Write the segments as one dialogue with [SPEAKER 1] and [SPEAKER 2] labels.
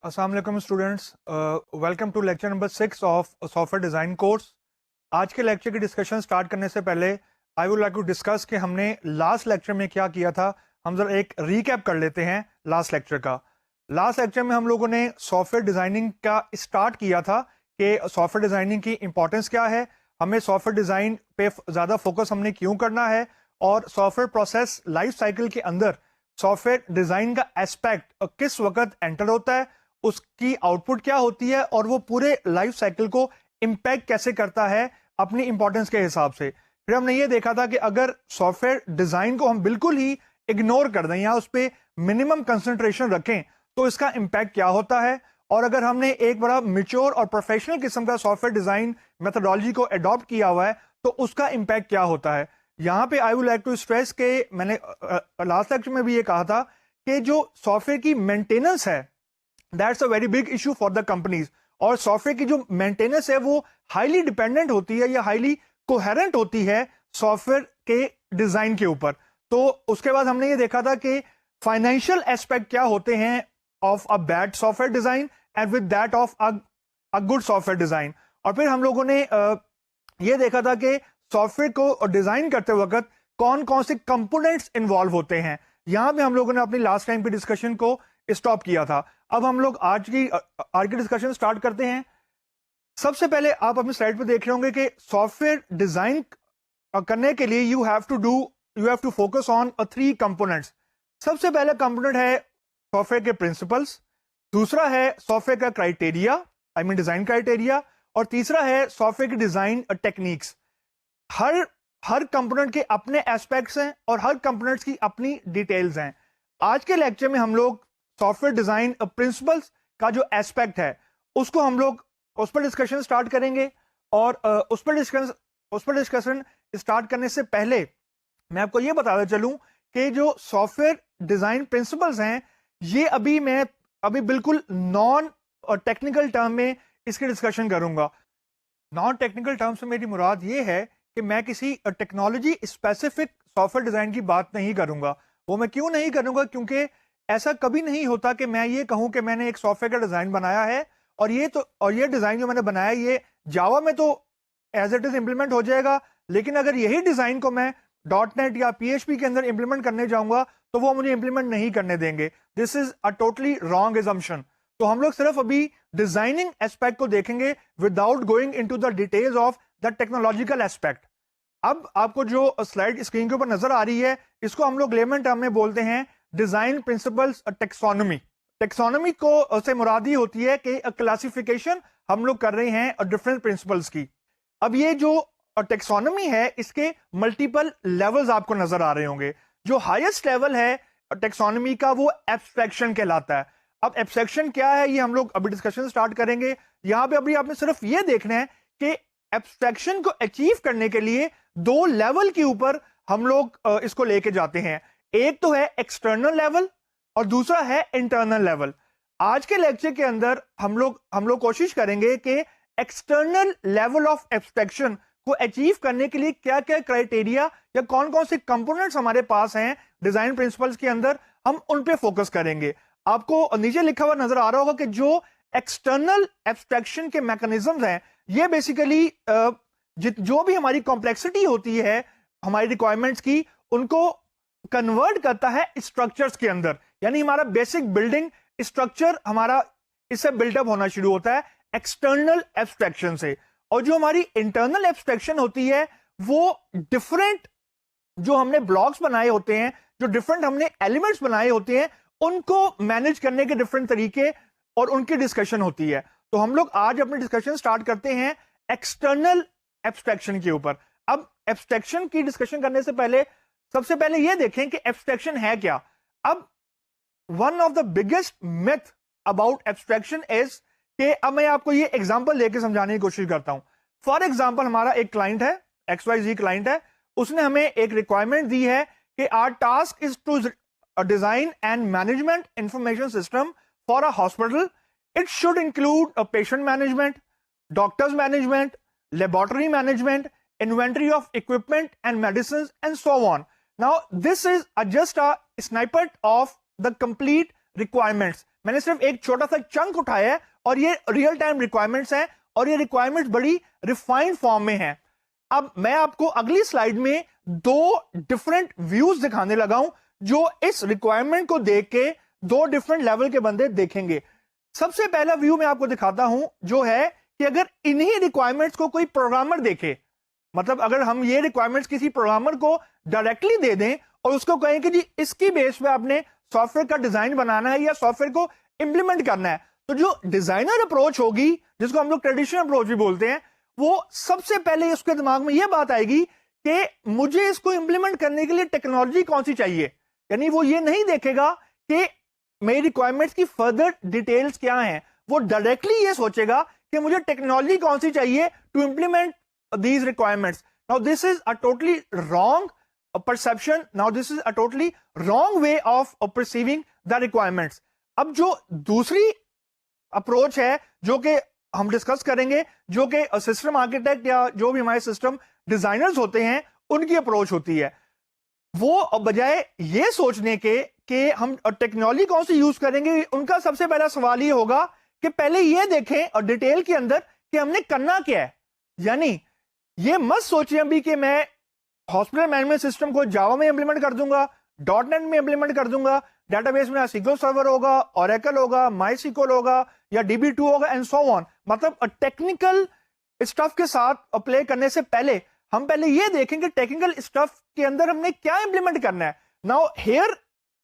[SPEAKER 1] अस्सलाम वालेकुम students, welcome to lecture number 6 of software design course. आज के लेक्चर की डिस्कशन स्टार्ट करने से पहले I would like to discuss कि हमने लास्ट लेक्चर में क्या किया था। हम जरा एक रीकैप कर लेते हैं लास्ट लेक्चर का। लास्ट लेक्चर में हम लोगों ने सॉफ्टवेयर डिज़ाइनिंग का स्टार्ट किया था कि सॉफ्टवेयर डिज़ाइनिंग की इंपॉर्टेंस क्या है, हमें सॉफ्टवेयर डिज़ाइन पे ज़्यादा फोकस हमने क्यों करना है, और सॉफ्टवेयर प्रोसेस लाइफ साइकिल के अंदर सॉफ्टवेयर डिज़ाइन का एस्पेक्ट किस वक्त एंटर होता है, उसकी आउटपुट क्या होती है और वो पूरे लाइफ साइकिल को इम्पैक्ट कैसे करता है अपनी इंपॉर्टेंस के हिसाब से। फिर हमने ये देखा था कि अगर सॉफ्टवेयर डिजाइन को हम बिल्कुल ही इग्नोर कर दें या उस पर मिनिमम कंसंट्रेशन रखें तो इसका इम्पैक्ट क्या होता है, और अगर हमने एक बड़ा मेच्योर और प्रोफेशनल किस्म का सॉफ्टवेयर डिजाइन मेथोडोलॉजी को अडॉप्ट किया हुआ है तो उसका इम्पैक्ट क्या होता है। यहाँ पे I would like to stress के मैंने लास्ट लेक्चर में भी ये कहा था कि जो सॉफ्टवेयर की मेंटेनेंस है that's a very big issue for the companies, और सॉफ्टवेयर की जो मेंटेनेंस है वो हाईली डिपेंडेंट होती है या हाईली कोहेरेंट होती है सॉफ्टवेयर के डिजाइन के ऊपर। तो उसके बाद हमने ये देखा था कि फाइनेंशियल एस्पेक्ट क्या होते हैं of a bad software design and with that of a good software design. और फिर हम लोगों ने ये देखा था कि सॉफ्टवेयर को डिजाइन करते वक्त कौन कौन से कंपोनेंट्स इन्वॉल्व होते हैं। यहां पे हम लोगों ने अपनी लास्ट टाइम की डिस्कशन को स्टॉप किया था। अब हम लोग आज की डिस्कशन स्टार्ट करते हैं। सबसे पहले आप अपनी स्लाइड पे देख रहे होंगे कि सॉफ्टवेयर डिजाइन करने के लिए you have to focus on 3 components. सबसे पहला कंपोनेंट है सॉफ्टवेयर के प्रिंसिपल्स, दूसरा है सॉफ्टवेयर का criteria, I mean design criteria, और तीसरा है सॉफ्टवेयर की डिजाइन टेक्निक्स। हर कंपोनेंट के अपने एस्पेक्ट्स हैं और हर कंपोनेंट्स की अपनी डिटेल्स हैं। आज के लेक्चर में हम लोग सॉफ्टवेयर डिजाइन प्रिंसिपल्स का जो एस्पेक्ट है उसको हम लोग उस पर डिस्कशन स्टार्ट करेंगे। और उस पर डिस्कशन स्टार्ट करने से पहले मैं आपको ये बताता चलूं कि जो सॉफ्टवेयर डिजाइन प्रिंसिपल्स हैं ये अभी बिल्कुल नॉन टेक्निकल टर्म में इसकी डिस्कशन करूंगा। नॉन टेक्निकल टर्म से मेरी मुराद ये है कि मैं किसी टेक्नोलॉजी स्पेसिफिक सॉफ्टवेयर डिजाइन की बात नहीं करूंगा। वो मैं क्यों नहीं करूंगा, क्योंकि ऐसा कभी नहीं होता कि मैं ये कहूं कि मैंने एक सॉफ्टवेयर का डिजाइन बनाया है और ये डिजाइन जो मैंने बनाया ये जावा में तो एज इट इज इंप्लीमेंट हो जाएगा, लेकिन अगर यही डिजाइन को मैं .NET या PHP के अंदर इंप्लीमेंट करने जाऊंगा तो वो मुझे इंप्लीमेंट नहीं करने देंगे। This is a totally wrong assumption. तो हम लोग सिर्फ अभी डिजाइनिंग एस्पेक्ट को देखेंगे without going into the details of the technological aspect. अब आपको जो स्लाइड स्क्रीन के ऊपर नजर आ रही है इसको हम लोग लेमन टर्म में बोलते हैं डिजाइन प्रिंसिपल्स टेक्सोनॉमी। टेक्सोनॉमी को से मुरादी होती है कि क्लासिफिकेशन हम लोग कर रहे हैं डिफरेंट प्रिंसिपल्स की। अब ये जो टेक्सोनॉमी है इसके मल्टीपल लेवल्स आपको नजर आ रहे होंगे। जो हाईएस्ट लेवल है टेक्सोनॉमी का वो एब्स्ट्रैक्शन कहलाता है। अब एब्स्ट्रैक्शन क्या है ये हम लोग अभी डिस्कशन स्टार्ट करेंगे। यहां पे अभी आपने सिर्फ ये देखना है कि एब्स्ट्रैक्शन को अचीव करने के लिए 2 लेवल के ऊपर हम लोग इसको लेके जाते हैं। एक तो है एक्सटर्नल लेवल और दूसरा है इंटरनल लेवल। आज के लेक्चर के अंदर हम लोग कोशिश करेंगे कि एक्सटर्नल लेवल ऑफ एब्स्ट्रैक्शन को अचीव करने के लिए क्या क्या क्राइटेरिया या कौन कौन से कंपोनेंट्स हमारे पास हैं डिजाइन प्रिंसिपल्स के अंदर, हम उन पे फोकस करेंगे। आपको नीचे लिखा हुआ नजर आ रहा होगा कि जो एक्सटर्नल एब्स्ट्रैक्शन के मैकेनिज्म्स हैं ये बेसिकली जो भी हमारी कॉम्प्लेक्सिटी होती है हमारी रिक्वायरमेंट्स की उनको कन्वर्ट करता है स्ट्रक्चर्स के अंदर। यानी हमारा बेसिक बिल्डिंग स्ट्रक्चर हमारा इससे बिल्डअप होना शुरू होता है एक्सटर्नल एब्स्ट्रैक्शन से। और जो हमारी इंटरनल एब्स्ट्रैक्शन होती है वो डिफरेंट जो हमने ब्लॉक्स बनाए होते हैं, जो डिफरेंट हमने एलिमेंट्स बनाए होते हैं, उनको मैनेज करने के डिफरेंट तरीके और उनकी डिस्कशन होती है। तो हम लोग आज अपनी डिस्कशन स्टार्ट करते हैं एक्सटर्नल एब्स्ट्रैक्शन के ऊपर। अब एब्स्ट्रैक्शन की डिस्कशन करने से पहले सबसे पहले यह देखें कि एब्स्ट्रैक्शन है क्या। अब one of the biggest myth about abstraction is कि अब मैं आपको ये एग्जांपल लेके समझाने की कोशिश करता हूं। फॉर एग्जांपल हमारा एक क्लाइंट है, XYZ क्लाइंट है, उसने हमें एक रिक्वायरमेंट दी है कि our task is to design and management information system for a hospital. It should include a patient management, doctors management, laboratory management, inventory of equipment and medicines and so on. Now this is just a snippet of the complete requirements. मैंने सिर्फ एक छोटा सा chunk उठाया है और ये real time requirements हैं और ये रिक्वायरमेंट्स बड़ी रिफाइंड फॉर्म में हैं। अब मैं आपको अगली स्लाइड में दो डिफरेंट व्यूज दिखाने लगा हूं जो इस रिक्वायरमेंट को देख के दो डिफरेंट लेवल के बंदे देखेंगे। सबसे पहला व्यू मैं आपको दिखाता हूं जो है कि अगर इन्हीं रिक्वायरमेंट्स को कोई प्रोग्रामर देखे, मतलब अगर हम ये रिक्वायरमेंट्स किसी प्रोग्रामर को डायरेक्टली दे दें और उसको कहें कि जी इसकी बेस पे आपने सॉफ्टवेयर का डिजाइन बनाना है या सॉफ्टवेयर को इंप्लीमेंट करना है, तो जो डिजाइनर अप्रोच होगी, जिसको हम लोग ट्रेडिशनल अप्रोच भी बोलते हैं, वो सबसे पहले उसके दिमाग में यह बात आएगी कि मुझे इसको इंप्लीमेंट करने के लिए टेक्नोलॉजी कौन सी चाहिए। यानी वो ये नहीं देखेगा कि मेरी रिक्वायरमेंट्स की फर्दर डिटेल्स क्या हैं, वो डायरेक्टली ये सोचेगा कि मुझे टेक्नोलॉजी कौन सी चाहिए to implement these requirements. Now this is a totally wrong perception. Now this is a totally wrong way of perceiving the requirements. अब जो दूसरी अप्रोच है जो कि हम डिस्कस करेंगे, जो कि सिस्टम आर्किटेक्ट या जो भी हमारे सिस्टम डिजाइनर्स होते हैं उनकी अप्रोच होती है, वो बजाय ये सोचने के कि हम टेक्नोलॉजी कौन सी यूज करेंगे, उनका सबसे पहला सवाल ये होगा कि पहले ये देखें और डिटेल के अंदर कि हमने करना क्या है। यानी ये मत सोचिए अभी कि मैं हॉस्पिटल मैनेजमेंट सिस्टम को जावा में इंप्लीमेंट कर दूंगा, डॉटनेट में इंप्लीमेंट कर दूंगा, डेटाबेस में SQL सर्वर होगा, ओरेकल होगा, MySQL होगा या DB2 होगा एंड सो ऑन। मतलब टेक्निकल स्टफ के साथ प्ले करने से पहले हम पहले ये देखेंगे टेक्निकल स्टफ के अंदर हमने क्या इंप्लीमेंट करना है। Now here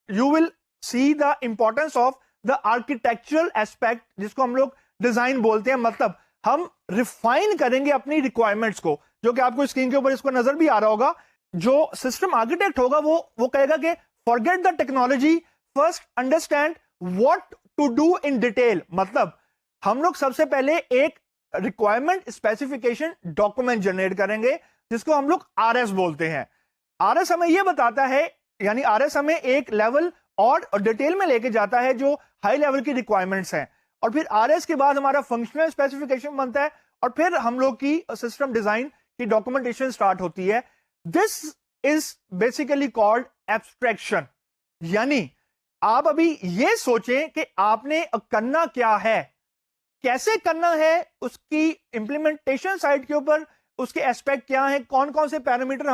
[SPEAKER 1] you will see the importance of the architectural aspect, जिसको हम लोग डिजाइन बोलते हैं। मतलब हम रिफाइन करेंगे अपनी रिक्वायरमेंट्स को, जो कि आपको स्क्रीन के ऊपर इसको नजर भी आ रहा होगा। जो सिस्टम आर्किटेक्ट होगा वो कहेगा कि forget the technology, first understand what to do in detail. मतलब हम लोग सबसे पहले एक रिक्वायरमेंट स्पेसिफिकेशन डॉक्यूमेंट जनरेट करेंगे, जिसको हम लोग RS बोलते हैं। RS हमें यह बताता है, यानी RS हमें एक लेवल और डिटेल में लेके जाता है जो हाई लेवल की रिक्वायरमेंट्स हैं, और फिर RS के बाद हमारा फंक्शनल स्पेसिफिकेशन बनता है और फिर हम लोग की सिस्टम डिजाइन की डॉक्यूमेंटेशन स्टार्ट होती है। This is basically called abstraction. यानी आप अभी ये सोचें कि आपने करना क्या है, कैसे करना है, उसकी इंप्लीमेंटेशन साइड के ऊपर उसके एस्पेक्ट क्या है, कौन कौन से पैरामीटर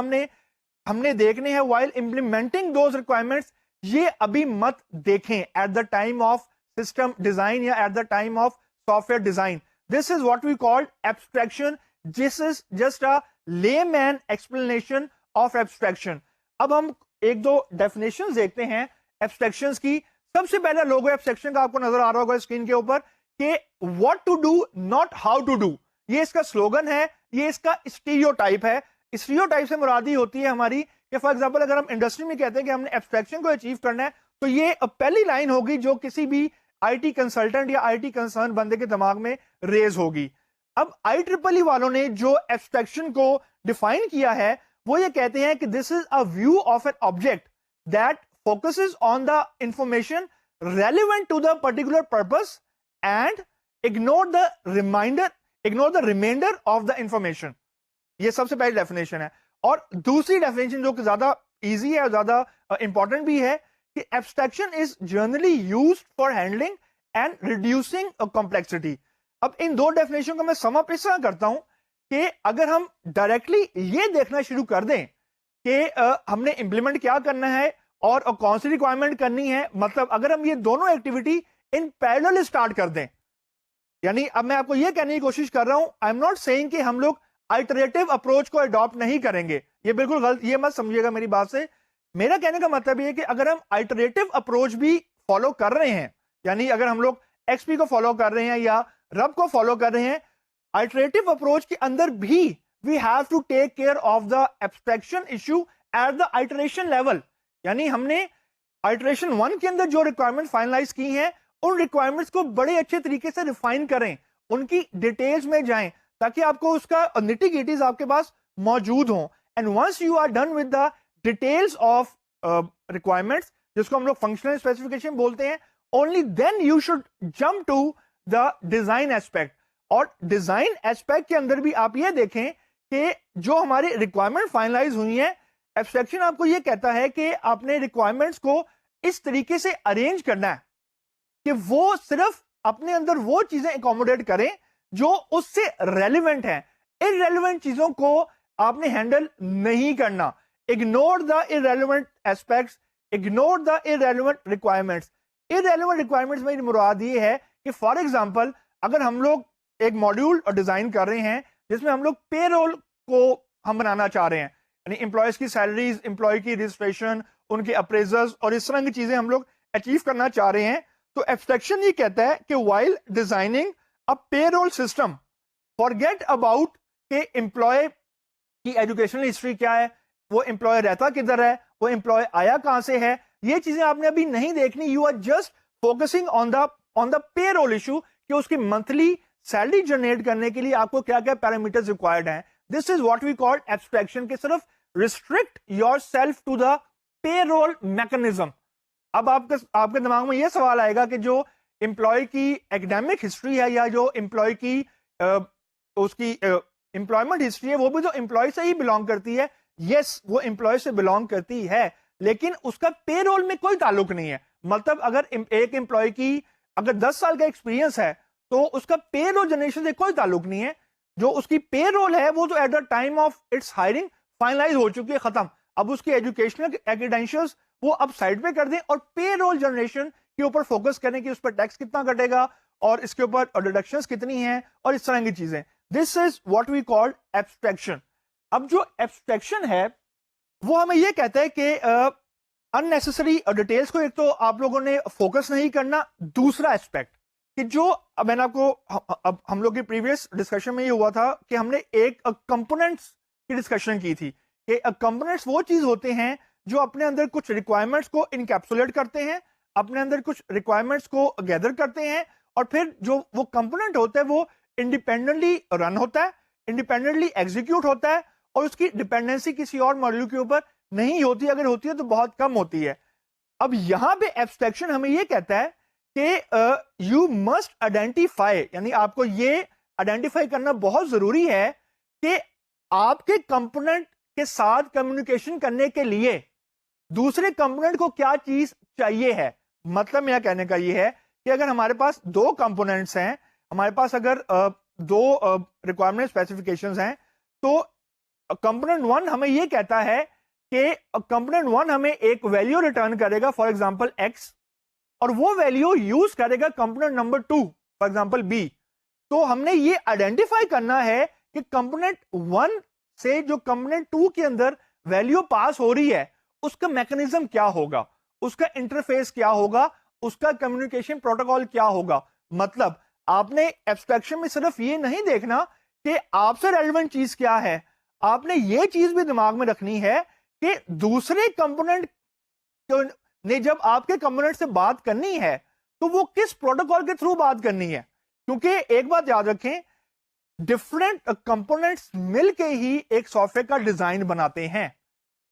[SPEAKER 1] हमने देखने हैं व्हाइल इंप्लीमेंटिंग दोज रिक्वायरमेंट्स। ये अभी मत देखें eight the time of system design या at the time of software design. This is what we call abstraction. This is just a layman explanation of abstraction. अब हम एक दो definitions देखते हैं abstractions की। सबसे पहला लोगो abstraction का आपको नजर आ रहा होगा स्क्रीन के ऊपर कि what to do not how to do। ये इसका स्लोगन है, ये इसका स्टीरियोटाइप है। स्टीरियोटाइप से मुरादी होती है हमारी कि फॉर एग्जांपल अगर हम इंडस्ट्री में कहते हैं कि हमने एब्स्ट्रैक्शन को अचीव करना है, तो ये पहली लाइन होगी जो किसी भी IT कंसल्टेंट या IT कंसर्न बंदे के दिमाग में रेज होगी। अब IEEE वालों ने जो एब्स्ट्रैक्शन को डिफाइन किया है वो ये कहते हैं कि this is a view of an object that focuses on the information relevant to the particular purpose and ignore the remainder of the information. ये सबसे पहली डेफिनेशन है। और दूसरी डेफिनेशन जो कि ज्यादा इजी है और ज्यादा इंपॉर्टेंट भी है कि abstraction is generally used for handling and reducing complexity. अब इन दो डेफिनेशन को मैं सम अप इस तरह करता हूं कि अगर हम डायरेक्टली ये देखना शुरू कर दें कि हमने इंप्लीमेंट क्या करना है और कौन सी रिक्वायरमेंट करनी है, मतलब अगर हम ये दोनों एक्टिविटी इन पैरेलल स्टार्ट कर दें, यानी अब मैं आपको ये कहने की कोशिश कर रहा हूं, आई एम नॉट सेइंग कि हम लोग आइटरेटिव अप्रोच को अडॉप्ट नहीं करेंगे, ये बिल्कुल गलत, ये मत समझिएगा मेरी बात से। मेरा कहने का मतलब ये है कि अगर हम आइटरेटिव अप्रोच भी फॉलो कर रहे हैं, यानी अगर हम लोग XP को फॉलो कर रहे हैं या रब को फॉलो कर रहे हैं, आइटरेटिव अप्रोच के अंदर भी we have to take care of the abstraction issue at the iteration level. यानी हमने आइटरेशन 1 के अंदर जो रिक्वायरमेंट फाइनलाइज की हैं, उन रिक्वायरमेंट्स को बड़े अच्छे तरीके से रिफाइन करें, उनकी डिटेल्स में जाएं ताकि आपको उसका निटी-ग्रिटीज आपके पास मौजूद हो। And once you are done with the details of requirements, जिसको हम लोग फंक्शनल स्पेसिफिकेशन बोलते हैं, only then you should jump to the design aspect. और डिजाइन एस्पेक्ट के अंदर भी आप ये देखें कि जो हमारी रिक्वायरमेंट फाइनलाइज हुई है, एब्स्ट्रैक्शन आपको ये कहता है कि आपने रिक्वायरमेंट्स को इस तरीके से अरेंज करना है कि वो सिर्फ अपने अंदर वो चीजें एकोमोडेट करें जो उससे रेलिवेंट है। इररेलेवेंट चीजों को आपने हैंडल नहीं करना। Ignore the irrelevant aspects, ignore the irrelevant requirements. Irrelevant requirements में मुराद ये है कि फॉर एग्जांपल अगर हम लोग एक मॉड्यूल डिजाइन कर रहे हैं जिसमें हम लोग पेरोल को हम बनाना चाह रहे हैं, यानी एम्प्लॉयज की सैलरीज, एम्प्लॉय की रजिस्ट्रेशन, उनके अप्रेजल्स और इस तरह की चीजें हम लोग अचीव करना चाह रहे हैं, तो एब्स्ट्रैक्शन ये कहता है कि while designing a payroll system, forget about कि एम्प्लॉय की एजुकेशनल हिस्ट्री क्या है, वो एम्प्लॉय रहता किधर है, वो एम्प्लॉय आया कहां से है, ये चीजें आपने अभी नहीं देखनी। You are just focusing on the payroll issue कि उसकी मंथली सैलरी जनरेट करने के लिए आपको क्या क्या पैरामीटर्स रिक्वायर्ड हैं। This is what we call abstraction, के सिर्फ restrict yourself to the payroll mechanism. अब आपके दिमाग में यह सवाल आएगा कि जो एम्प्लॉय की एकेडमिक हिस्ट्री है या जो एम्प्लॉय की उसकी एम्प्लॉयमेंट हिस्ट्री है वो भी तो एम्प्लॉय से ही बिलोंग करती है। यस, वो एम्प्लॉय से बिलोंग करती है, लेकिन उसका पेरोल में कोई ताल्लुक नहीं है। मतलब अगर एक एम्प्लॉय की अगर 10 साल का एक्सपीरियंस है तो उसका पेरोल जनरेशन से कोई ताल्लुक नहीं है। जो उसकी पेरोल है वो तो at the time of its hiring finalize हो चुकी है, खत्म। अब उसकी एजुकेशनल क्रेडेंशियल्स वो अब साइड पे कर दें और पेरोल जनरेशन के ऊपर फोकस करें कि उस पर टैक्स कितना कटेगा और इसके ऊपर डिडक्शंस कितनी हैं और इस तरह की चीजें। This is what we call abstraction. अब जो एब्स्ट्रैक्शन है वो हमें ये कहता है कि अननेसेसरी डिटेल्स को एक तो आप लोगों ने फोकस नहीं करना। दूसरा एस्पेक्ट कि जो अब मैंने आपको अब हम लोग की प्रीवियस डिस्कशन में ये हुआ था कि हमने एक कंपोनेंट्स की डिस्कशन की थी कि कंपोनेंट्स वो चीज होते हैं जो अपने अंदर कुछ रिक्वायरमेंट्स को इनकैप्सुलेट करते हैं, अपने अंदर कुछ रिक्वायरमेंट्स को गैदर करते हैं और फिर जो वो कंपोनेंट होता है वो इंडिपेंडेंटली रन होता है, इंडिपेंडेंटली एग्जीक्यूट होता है और उसकी डिपेंडेंसी किसी और मॉड्यूल के ऊपर नहीं होती, अगर होती है तो बहुत कम होती है। अब यहां पे एब्स्ट्रैक्शन हमें यह कहता है कि यू मस्ट आइडेंटिफाई, यानी आपको ये आइडेंटिफाई करना बहुत जरूरी है कि आपके कंपोनेंट के साथ कम्युनिकेशन करने के लिए दूसरे कंपोनेंट को क्या चीज चाहिए है। मतलब मेरा कहने का ये है कि अगर हमारे पास दो कंपोनेंट्स हैं, हमारे पास अगर दो रिक्वायरमेंट स्पेसिफिकेशंस हैं, तो कंपोनेंट वन हमें ये कहता है कि कंपोनेंट वन हमें एक वैल्यू रिटर्न करेगा, फॉर एग्जांपल एक्स, और वो वैल्यू यूज करेगा component number two, for example B. तो हमने ये आइडेंटिफाई करना है कि कंपोनेंट वन से जो कंपोनेंट टू के अंदर वैल्यू पास हो रही है उसका मैकेनिज्म क्या होगा, उसका इंटरफेस क्या होगा, उसका कम्युनिकेशन प्रोटोकॉल क्या होगा। मतलब आपने एब्स्ट्रैक्शन में सिर्फ ये नहीं देखना कि आपसे रेलेवेंट चीज क्या है, आपने ये चीज भी दिमाग में रखनी है कि दूसरे कंपोनेंट ने जब आपके कंपोनेंट से बात करनी है तो वो किस प्रोटोकॉल के थ्रू बात करनी है। क्योंकि एक बात याद रखें, डिफरेंट कंपोनेंट्स मिलके ही एक सॉफ्टवेयर का डिजाइन बनाते हैं।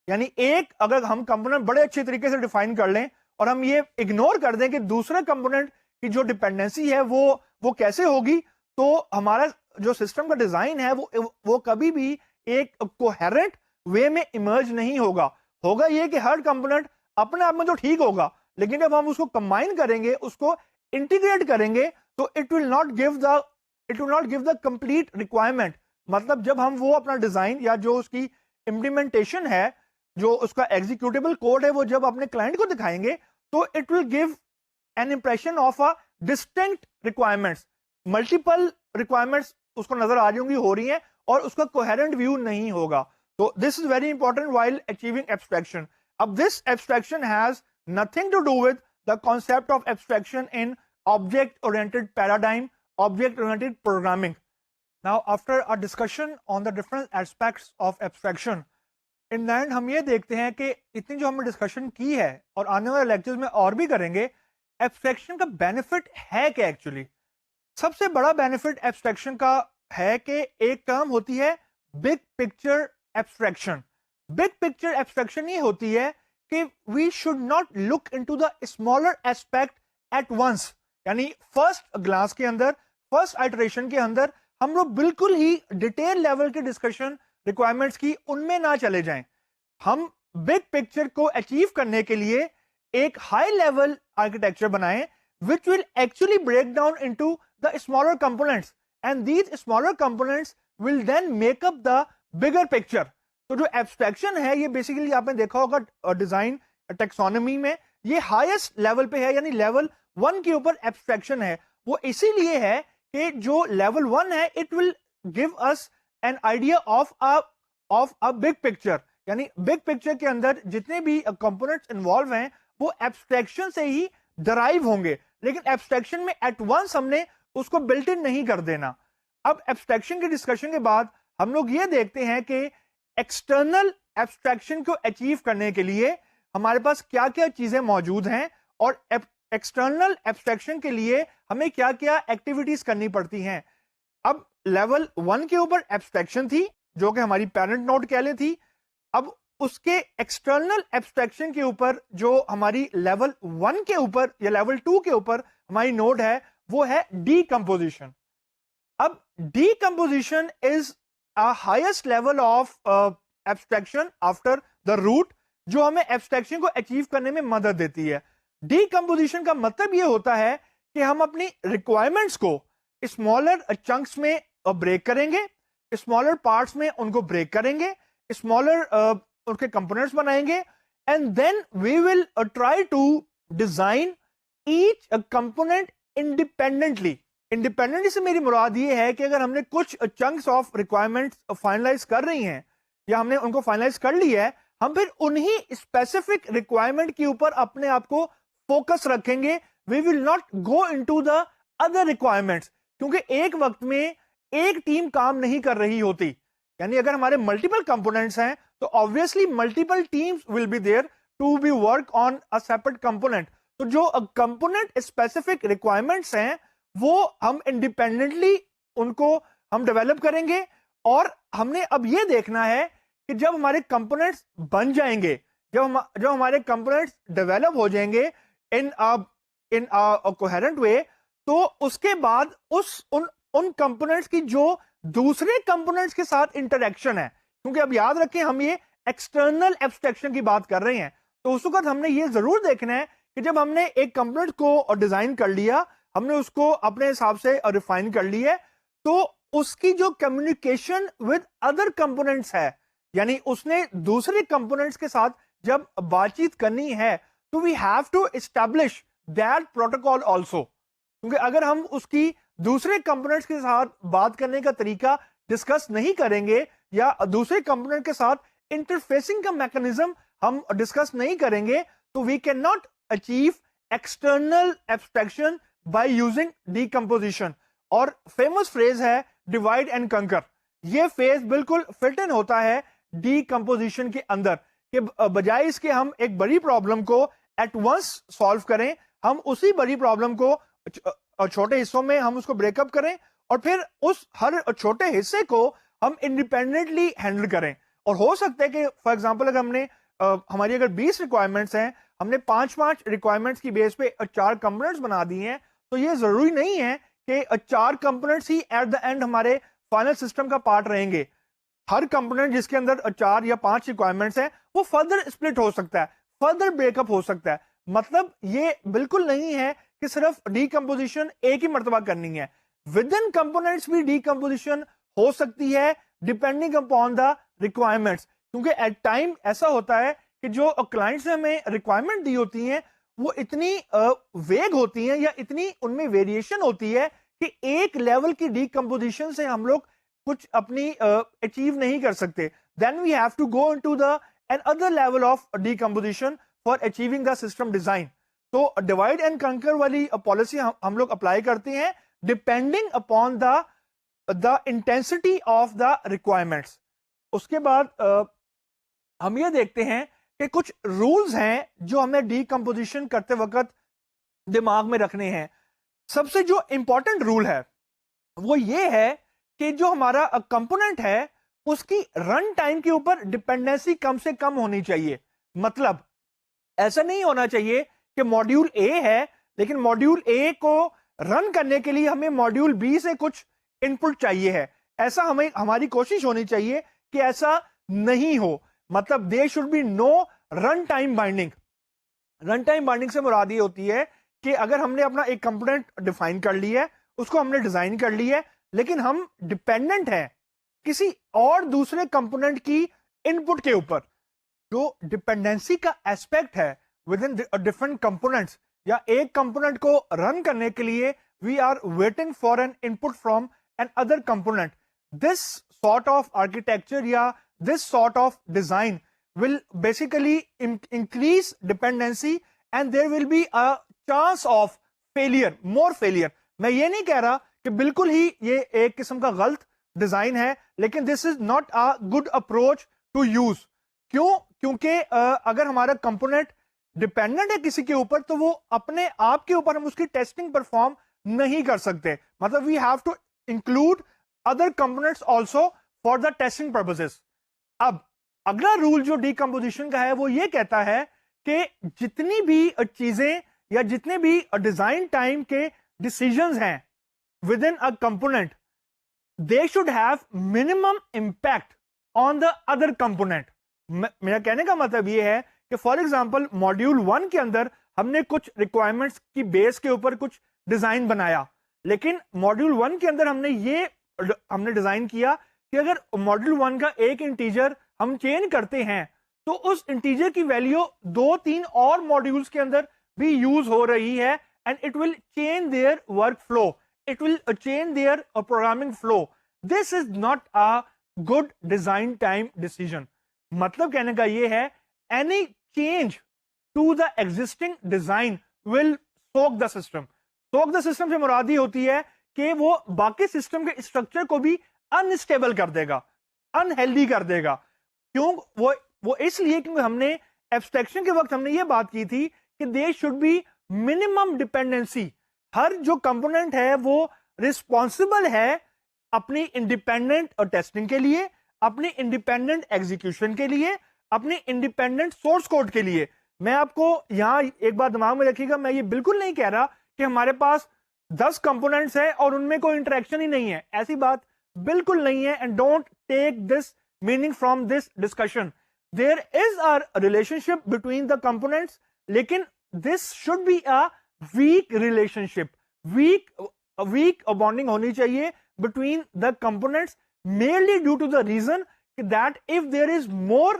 [SPEAKER 1] यानी एक अगर हम कंपोनेंट बड़े अच्छे तरीके से डिफाइन कर लें और हम ये इग्नोर कर दें कि दूसरे कंपोनेंट की जो डिपेंडेंसी है वो कैसे होगी, तो हमारा जो सिस्टम का डिजाइन है वो कभी भी एक कोहेरेंट वे में इमर्ज नहीं होगा। होगा ये कि हर कंपोनेंट अपने आप में तो ठीक होगा, लेकिन जब हम उसको कंबाइन करेंगे, उसको इंटीग्रेट करेंगे, तो it will not give the complete requirement. मतलब जब हम वो अपना डिजाइन या जो उसकी इंप्लीमेंटेशन है, जो उसका एग्जीक्यूटेबल कोड है, वो जब अपने क्लाइंट को दिखाएंगे तो it will give an impression of a distinct requirements. Multiple requirements उसको नजर आ रही होंगी, हो रही हैं, और उसका कोहेरेंट व्यू नहीं होगा। तो this is very important while achieving abstraction. अब this abstraction has nothing to do with the concept of abstraction in object-oriented paradigm, object-oriented programming. Now, after a discussion on the different aspects of abstraction, in the end हम ये देखते हैं कि इतनी जो हमने discussion की है और आने वाले लेक्चर्स में और भी करेंगे, एब्स्ट्रैक्शन का बेनिफिट है क्या एक्चुअली। सबसे बड़ा बेनिफिट एब्स्ट्रैक्शन का है कि एक टर्म होती है big picture abstraction. Big picture abstraction ये होती है कि we should not look into the smaller aspect at once, यानी फर्स्ट ग्लांस के अंदर, फर्स्ट आइटरेशन के अंदर हम लोग बिल्कुल ही डिटेल लेवल की डिस्कशन रिक्वायरमेंट्स की उनमें ना चले जाएं। हम बिग पिक्चर को अचीव करने के लिए एक हाई लेवल आर्किटेक्चर बनाएं which will actually break down into the smaller components, and these smaller components will then make up the bigger picture. तो जो एब्स्ट्रैक्शन है ये बेसिकली आपने देखा होगा डिजाइन टेक्सोनॉमी में, ये हाईएस्ट लेवल पे है, यानी लेवल 1 के ऊपर एब्स्ट्रैक्शन है। वो इसीलिए है कि जो लेवल 1 है it will give us an idea of a big picture, यानी बिग पिक्चर के अंदर जितने भी कंपोनेंट्स इन्वॉल्व हैं वो एब्स्ट्रैक्शन से ही डराइव होंगे, लेकिन एब्स्ट्रैक्शन में एट वंस हमने उसको बिल्ट इन नहीं कर देना। अब एब्स्ट्रैक्शन के डिस्कशन के बाद हम लोग ये देखते हैं कि एक्सटर्नल एब्स्ट्रैक्शन को अचीव करने के लिए हमारे पास क्या क्या चीजें मौजूद हैं और एक्सटर्नल एब्स्ट्रैक्शन के लिए हमें क्या क्या एक्टिविटीज करनी पड़ती हैं। अब लेवल 1 के ऊपर एब्स्ट्रैक्शन थी जो कि हमारी पेरेंट नोड कह ले थी। अब उसके एक्सटर्नल एब्स्ट्रैक्शन के ऊपर जो हमारी लेवल 1 के ऊपर या लेवल 2 के ऊपर हमारी नोड है वो है डीकंपोजिशन। अब decomposition is a highest level of abstraction after the root, जो हमें एब्स्ट्रैक्शन को अचीव करने में मदद देती है। डीकंपोजिशन का मतलब यह होता है कि हम अपनी रिक्वायरमेंट्स को स्मॉलर चंक्स में ब्रेक करेंगे, स्मॉलर पार्ट्स में उनको ब्रेक करेंगे, स्मॉलर उनके कंपोनेंट्स बनाएंगे, and then we will try to design each component independently. Independently से मेरी मुराद ये है कि अगर हमने कुछ चंक्स ऑफ रिक्वायरमेंट्स फाइनलाइज कर रही हैं या हमने उनको फाइनलाइज कर लिया है, हम फिर उन्हीं स्पेसिफिक रिक्वायरमेंट के ऊपर अपने आप को फोकस रखेंगे। We will not go into the other requirements, क्योंकि एक वक्त में एक टीम काम नहीं कर रही होती, यानी अगर हमारे मल्टीपल कंपोनेंट्स हैं तो obviously multiple teams will be there to be work on a separate component. तो जो कंपोनेंट स्पेसिफिक रिक्वायरमेंट्स हैं वो हम इंडिपेंडेंटली उनको हम डेवलप करेंगे, और हमने अब ये देखना है कि जब हमारे कंपोनेंट्स बन जाएंगे, जब हमारे कंपोनेंट्स डेवलप हो जाएंगे इन अ कोहेरेंट वे, तो उसके बाद उन कंपोनेंट्स की जो दूसरे कंपोनेंट्स के साथ इंटरेक्शन है, क्योंकि अब याद रखें हम ये एक्सटर्नल एब्स्ट्रैक्शन की बात कर रहे हैं, तो उस वक्त हमने ये जरूर देखना है कि जब हमने एक कंपोनेंट को डिजाइन कर लिया, हमने उसको अपने हिसाब से रिफाइन कर लिया, तो उसकी जो कम्युनिकेशन विद अदर कंपोनेंट्स है, यानी उसने दूसरे कंपोनेंट्स के साथ जब बातचीत करनी है, तो we have to establish that protocol also, क्योंकि अगर हम उसकी दूसरे कंपोनेंट्स के साथ बात करने का तरीका डिस्कस नहीं करेंगे या दूसरे कंपोनेंट के साथ इंटरफेसिंग का मैकेनिज्म हम डिस्कस नहीं करेंगे, तो we can not achieve external abstraction by using decomposition. और फेमस फ्रेज है डिवाइड एंड कंकर, ये फेज बिल्कुल फिट इन होता है डीकंपोजिशन के अंदर, कि बजाय इसके हम एक बड़ी प्रॉब्लम को एट वंस सॉल्व करें, हम उसी बड़ी प्रॉब्लम को छोटे हिस्सों में हम उसको ब्रेकअप करें और फिर उस हर छोटे हिस्से को हम इंडिपेंडेंटली हैंडल करें। और हो सकता है कि फॉर एग्जांपल अगर हमने हमारी अगर 20 रिक्वायरमेंट्स हैं, हमने 5-5 रिक्वायरमेंट्स की बेस पे 4 कंपोनेंट्स बना दिए हैं, तो ये जरूरी नहीं है कि 4 components he at the end हमारे फाइनल सिस्टम का पार्ट रहेंगे। हर कंपोनेंट जिसके अंदर 4 या 5 रिक्वायरमेंट्स हैं वो फर्दर स्प्लिट हो सकता है, फर्दर ब्रेकअप हो सकता है। मतलब ये बिल्कुल नहीं है कि सिर्फ डीकंपोजिशन एक ही मर्तबा करनी है, विद इन कंपोनेंट्स भी डीकंपोजिशन हो सकती है डिपेंडिंग अपॉन द रिक्वायरमेंट्स, क्योंकि एट टाइम ऐसा होता है कि जो क्लाइंट्स ने हमें रिक्वायरमेंट दी होती हैं वो इतनी वेग होती हैं या इतनी उनमें वेरिएशन होती है कि एक लेवल की डीकंपोजिशन से हम लोग कुछ अपनी अचीव नहीं कर सकते। Then we have to go into the an other level of decomposition for achieving the system design. तो डिवाइड एंड कंकर वाली पॉलिसी हम लोग अप्लाई करते हैं depending upon the intensity of the requirements. उसके बाद हम ये देखते हैं कि कुछ रूल्स हैं जो हमें डीकंपोजिशन करते वक्त दिमाग में रखने हैं। सबसे जो इंपॉर्टेंट रूल है वो ये है कि जो हमारा कंपोनेंट है उसकी रन टाइम के ऊपर डिपेंडेंसी कम से कम होनी चाहिए। मतलब ऐसा नहीं होना चाहिए कि मॉड्यूल ए है लेकिन मॉड्यूल ए को रन करने के लिए हमें मॉड्यूल बी से कुछ इनपुट चाहिए है। ऐसा हमारी कोशिश होनी चाहिए कि ऐसा नहीं हो। मतलब there should be no run time binding. Run time binding से मुराद ये होती है कि अगर हमने अपना एक कंपोनेंट डिफाइन कर लिया है, उसको हमने डिजाइन कर लिया है, लेकिन हम डिपेंडेंट हैं किसी और दूसरे कंपोनेंट की इनपुट के ऊपर, जो डिपेंडेंसी का एस्पेक्ट है विद इन डिफरेंट कंपोनेंट्स, या एक कंपोनेंट को रन करने के लिए we are waiting for an input from an other component, this sort of architecture या this sort of design will basically increase dependency and there will be a chance of failure, more failure. मैं ये नहीं कह रहा कि बिल्कुल ही ये एक किस्म का गलत डिजाइन है, लेकिन this is not a good approach to use. क्यों? क्योंकि अगर हमारा कंपोनेंट डिपेंडेंट है किसी के ऊपर, तो वो अपने आप के ऊपर हम उसकी टेस्टिंग परफॉर्म नहीं कर सकते. मतलब we have to include other components also for the testing purposes. अब अगला रूल जो डीकंपोजिशन का है वो ये कहता है कि जितनी भी चीजें या जितने भी डिजाइन टाइम के डिसीजंस हैं with in a component, they should have minimum impact on the other component. मेरा कहने का मतलब ये है कि फॉर एग्जांपल मॉड्यूल 1 के अंदर हमने कुछ रिक्वायरमेंट्स की बेस के ऊपर कुछ डिजाइन बनाया, लेकिन मॉड्यूल 1 के अंदर हमने डिजाइन किया कि अगर मॉड्यूल 1 का एक इंटीजर हम चेंज करते हैं तो उस इंटीजर की वैल्यू 2-3 और मॉड्यूल्स के अंदर भी यूज हो रही है, and it will change their work flow, it will change their programming flow. This is not a good design time decision. मतलब कहने का यह है, any change to the existing design will soak the system. Soak the system से मुराद होती है कि वो बाकी सिस्टम के स्ट्रक्चर को भी अनस्टेबल कर देगा, अनहेल्दी कर देगा. क्यों? वो इसलिए क्योंकि हमने एब्स्ट्रैक्शन के वक्त हमने ये बात की थी कि there should be minimum dependency. हर जो कंपोनेंट है वो रिस्पॉन्सिबल है अपनी इंडिपेंडेंट टेस्टिंग के लिए, अपनी इंडिपेंडेंट एग्जीक्यूशन के लिए, अपनी इंडिपेंडेंट सोर्स कोड के लिए. मैं आपको यहां एक बात दिमाग में रखिएगा, मैं ये बिल्कुल नहीं कह रहा कि हमारे पास 10 कंपोनेंट्स है और उनमें कोई इंटरेक्शन ही नहीं है. ऐसी बात बिल्कुल नहीं है. And don't take this meaning from this discussion. There is a relationship between the components, लेकिन this should be a weak relationship. A weak bonding होनी चाहिए between the components, merely due to the reason that if there is more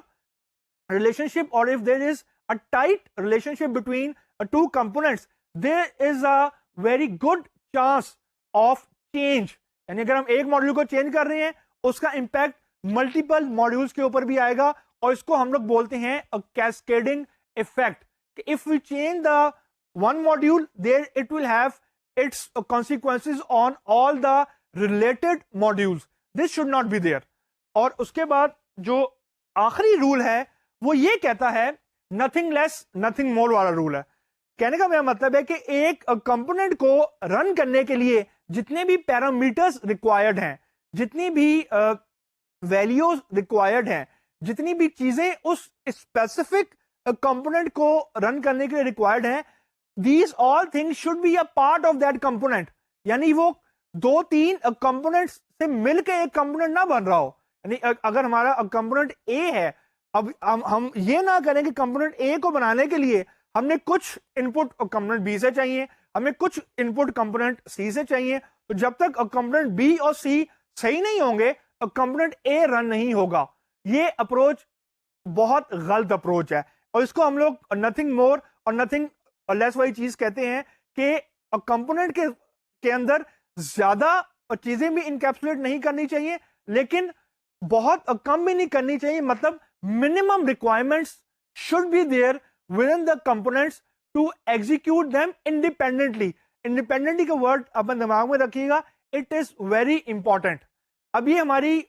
[SPEAKER 1] relationship or if there is a tight relationship between two components, there is a very good chance of change. यानी अगर हम एक module को change कर रहे हैं, उसका impact multiple modules के ऊपर भी आएगा, और इसको हम लोग बोलते हैं a cascading effect. If we change the one module, there it will have its consequences on all the related modules. This should not be there. और उसके बाद जो आखिरी रूल है वो ये कहता है, नथिंग लेस नथिंग मोर वाला रूल है. कहने का मेरा मतलब है कि एक कंपोनेंट को रन करने के लिए जितने भी पैरामीटर्स रिक्वायर्ड हैं, जितनी भी वैल्यूज रिक्वायर्ड हैं, जितनी भी चीजें उस स्पेसिफिक कंपोनेंट को रन करने के लिए रिक्वायर्ड हैं, these all things should be a part of that component. यानी वो 2-3 कंपोनेंट्स से मिलकर एक कंपोनेंट ना बन रहा हो. यानी अगर हमारा कंपोनेंट ए है, अब हम ये ना करें कि कंपोनेंट ए को बनाने के लिए हमने कुछ इनपुट कंपोनेंट बी से चाहिए, हमें कुछ इनपुट कंपोनेंट सी से चाहिए. तो जब तक कंपोनेंट बी और सी सही नहीं होंगे, कंपोनेंट ए रन नहीं होगा. ये अप्रोच बहुत गलत अप्रोच है, और इसको हम लोग नथिंग मोर और नथिंग लेस वाली चीज कहते हैं कि कंपोनेंट के अंदर ज्यादा चीजें भी इनकैप्सुलेट नहीं करनी चाहिए, लेकिन बहुत कम भी नहीं करनी चाहिए. मतलब minimum requirements should be there within the components to execute them independently. Independently का वर्ड अपन दिमाग में रखिएगा, इट इज वेरी इंपॉर्टेंट. अब ये हमारी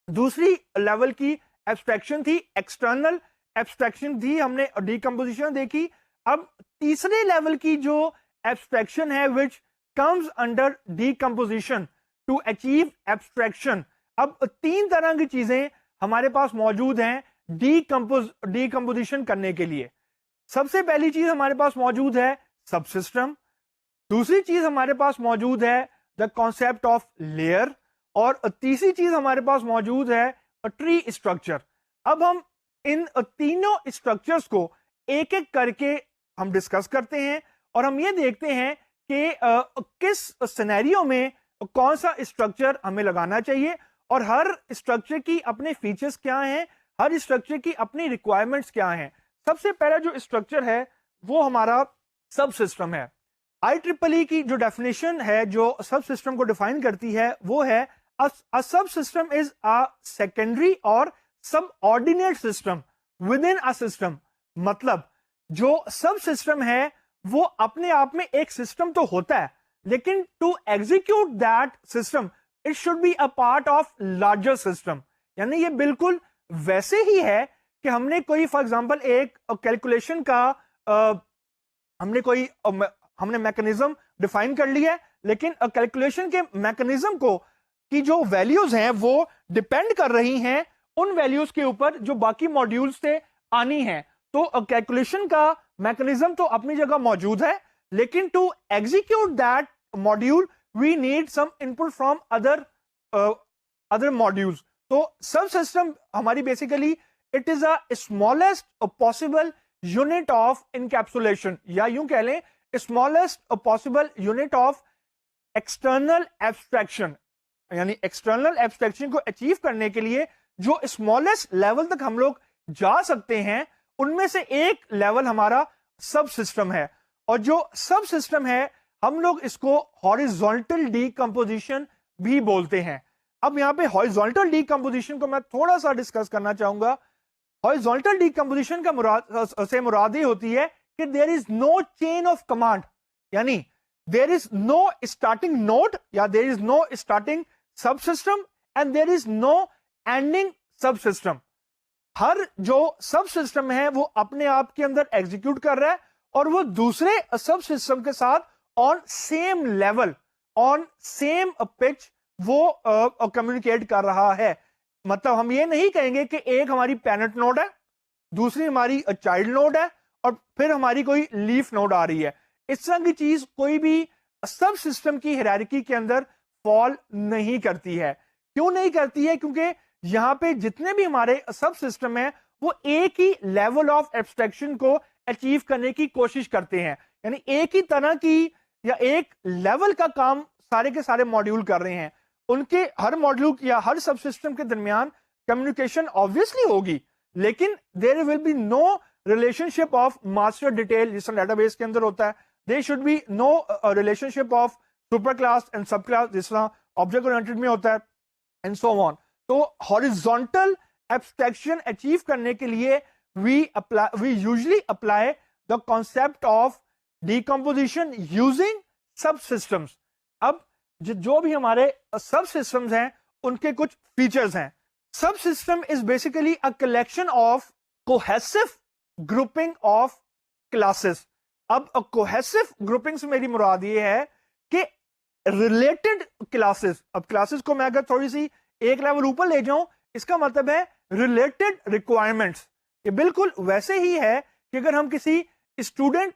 [SPEAKER 1] दूसरी लेवल की एब्स्ट्रैक्शन थी, एक्सटर्नल एब्स्ट्रैक्शन थी, हमने डीकंपोजिशन देखी. अब तीसरे लेवल की जो एब्स्ट्रैक्शन है which comes under decomposition to achieve abstraction. अब 3 तरह की चीजें हमारे पास मौजूद हैं डीकंपोजिशन करने के लिए. सबसे पहली चीज हमारे पास मौजूद है सबसिस्टम. दूसरी चीज हमारे पास मौजूद है द कॉन्सेप्ट ऑफ लेयर, और तीसरी चीज हमारे पास मौजूद है ट्री स्ट्रक्चर. अब हम इन तीनों स्ट्रक्चर्स को एक एक करके हम डिस्कस करते हैं, और हम ये देखते हैं कि किस सिनेरियो में कौन सा स्ट्रक्चर हमें लगाना चाहिए और हर स्ट्रक्चर की अपने फीचर्स क्या हैं, हर स्ट्रक्चर की अपनी रिक्वायरमेंट्स क्या हैं। सबसे पहला जो स्ट्रक्चर है वो हमारा सब सिस्टम है। IEEE की जो डेफिनेशन है जो सब सिस्टम को डिफाइन करती है वो है a subsystem is a secondary और subordinate system within a system। मतलब जो सब सिस्टम है वो अपने आप में एक सिस्टम तो होता है, लेकिन to execute that system it should be a part of larger system. यानी ये बिल्कुल वैसे ही है कि हमने कोई फॉर एग्जांपल एक कैलकुलेशन का हमने मैकेनिज्म डिफाइन कर लिया है, लेकिन कैलकुलेशन के मैकेनिज्म को की जो वैल्यूज हैं वो डिपेंड कर रही हैं उन वैल्यूज के ऊपर जो बाकी मॉड्यूल्स से आनी है। तो कैलकुलेशन का मैकेनिज्म तो अपनी जगह मौजूद है, लेकिन to execute that module we need some input from other modules. तो सब सिस्टम हमारी basically it is a smallest possible unit of encapsulation, या यूं कह लें smallest possible unit of external abstraction. यानी एक्सटर्नल एब्स्ट्रैक्शन को अचीव करने के लिए जो स्मॉलेस्ट लेवल तक हम लोग जा सकते हैं उनमें से एक लेवल हमारा सब सिस्टम है। और जो सब सिस्टम है हम लोग इसको हॉरिजॉन्टल डीकंपोजिशन भी बोलते हैं। अब यहां पे हॉरिजॉन्टल डीकंपोजिशन को मैं थोड़ा सा डिस्कस करना चाहूंगा। हॉरिजॉन्टल डीकंपोजिशन का मुराद ये होती है कि there is no chain of command, यानी there is no starting node या there is no starting subsystem and there is no ending subsystem. हर जो सब सिस्टम है वो अपने आप के अंदर एग्जीक्यूट कर रहा है और वो दूसरे सब सिस्टम के साथ on same level on same pitch वो कम्युनिकेट कर रहा है। मतलब हम ये नहीं कहेंगे कि एक हमारी पेरेंट नोड है, दूसरी हमारी चाइल्ड नोड है और फिर हमारी कोई लीफ नोड आ रही है। इस तरह की चीज कोई भी सब सिस्टम की हायरार्की के अंदर फॉल नहीं करती है। क्यों नहीं करती है? क्योंकि यहां पे जितने भी हमारे सब सिस्टम है वो एक ही लेवल ऑफ एब्स्ट्रैक्शन को अचीव करने की कोशिश करते हैं, यानी एक ही तरह की या एक लेवल का काम सारे के सारे मॉड्यूल कर रहे हैं। उनके हर मॉड्यूल या हर सब सिस्टम के दरमियान कम्युनिकेशन ऑब्वियसली होगी, लेकिन there will be no relationship of master detail जिस डेटाबेस के अंदर होता है। There should be no relationship of super class and sub class जिस तरह ऑब्जेक्ट ओरिएंटेड में होता है एंड सो ऑन। तो हॉरिजॉन्टल एब्स्ट्रैक्शन अचीव करने के लिए we usually apply the concept of decomposition using subsystems। अब जो भी हमारे सब सिस्टम्स हैं उनके कुछ फीचर्स हैं। सब system is basically a collection of cohesive grouping of classes. अब कोहेसिव ग्रुपिंग से मेरी मुराद ये है कि रिलेटेड क्लासेस, अब क्लासेस को मैं अगर थोड़ी सी एक लेवल ऊपर ले जाऊं, इसका मतलब है रिलेटेड रिक्वायरमेंट्स। ये बिल्कुल वैसे ही है कि अगर हम किसी स्टूडेंट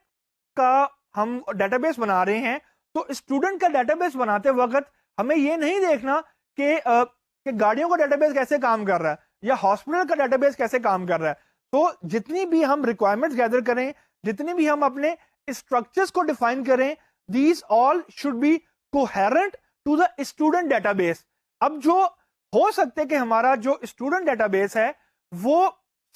[SPEAKER 1] का हम डेटाबेस बना रहे हैं तो स्टूडेंट का डेटाबेस बनाते वक्त हमें ये नहीं देखना कि गाड़ियों का डेटाबेस कैसे काम कर रहा है या हॉस्पिटल का डेटाबेस कैसे काम कर रहा है। तो जितनी भी हम रिक्वायरमेंट्स गैदर करें, जितनी भी हम अपने स्ट्रक्चर्स को डिफाइन करें, these all should be coherent to the student database. अब जो हो सकते कि हमारा जो स्टूडेंट डेटाबेस है वो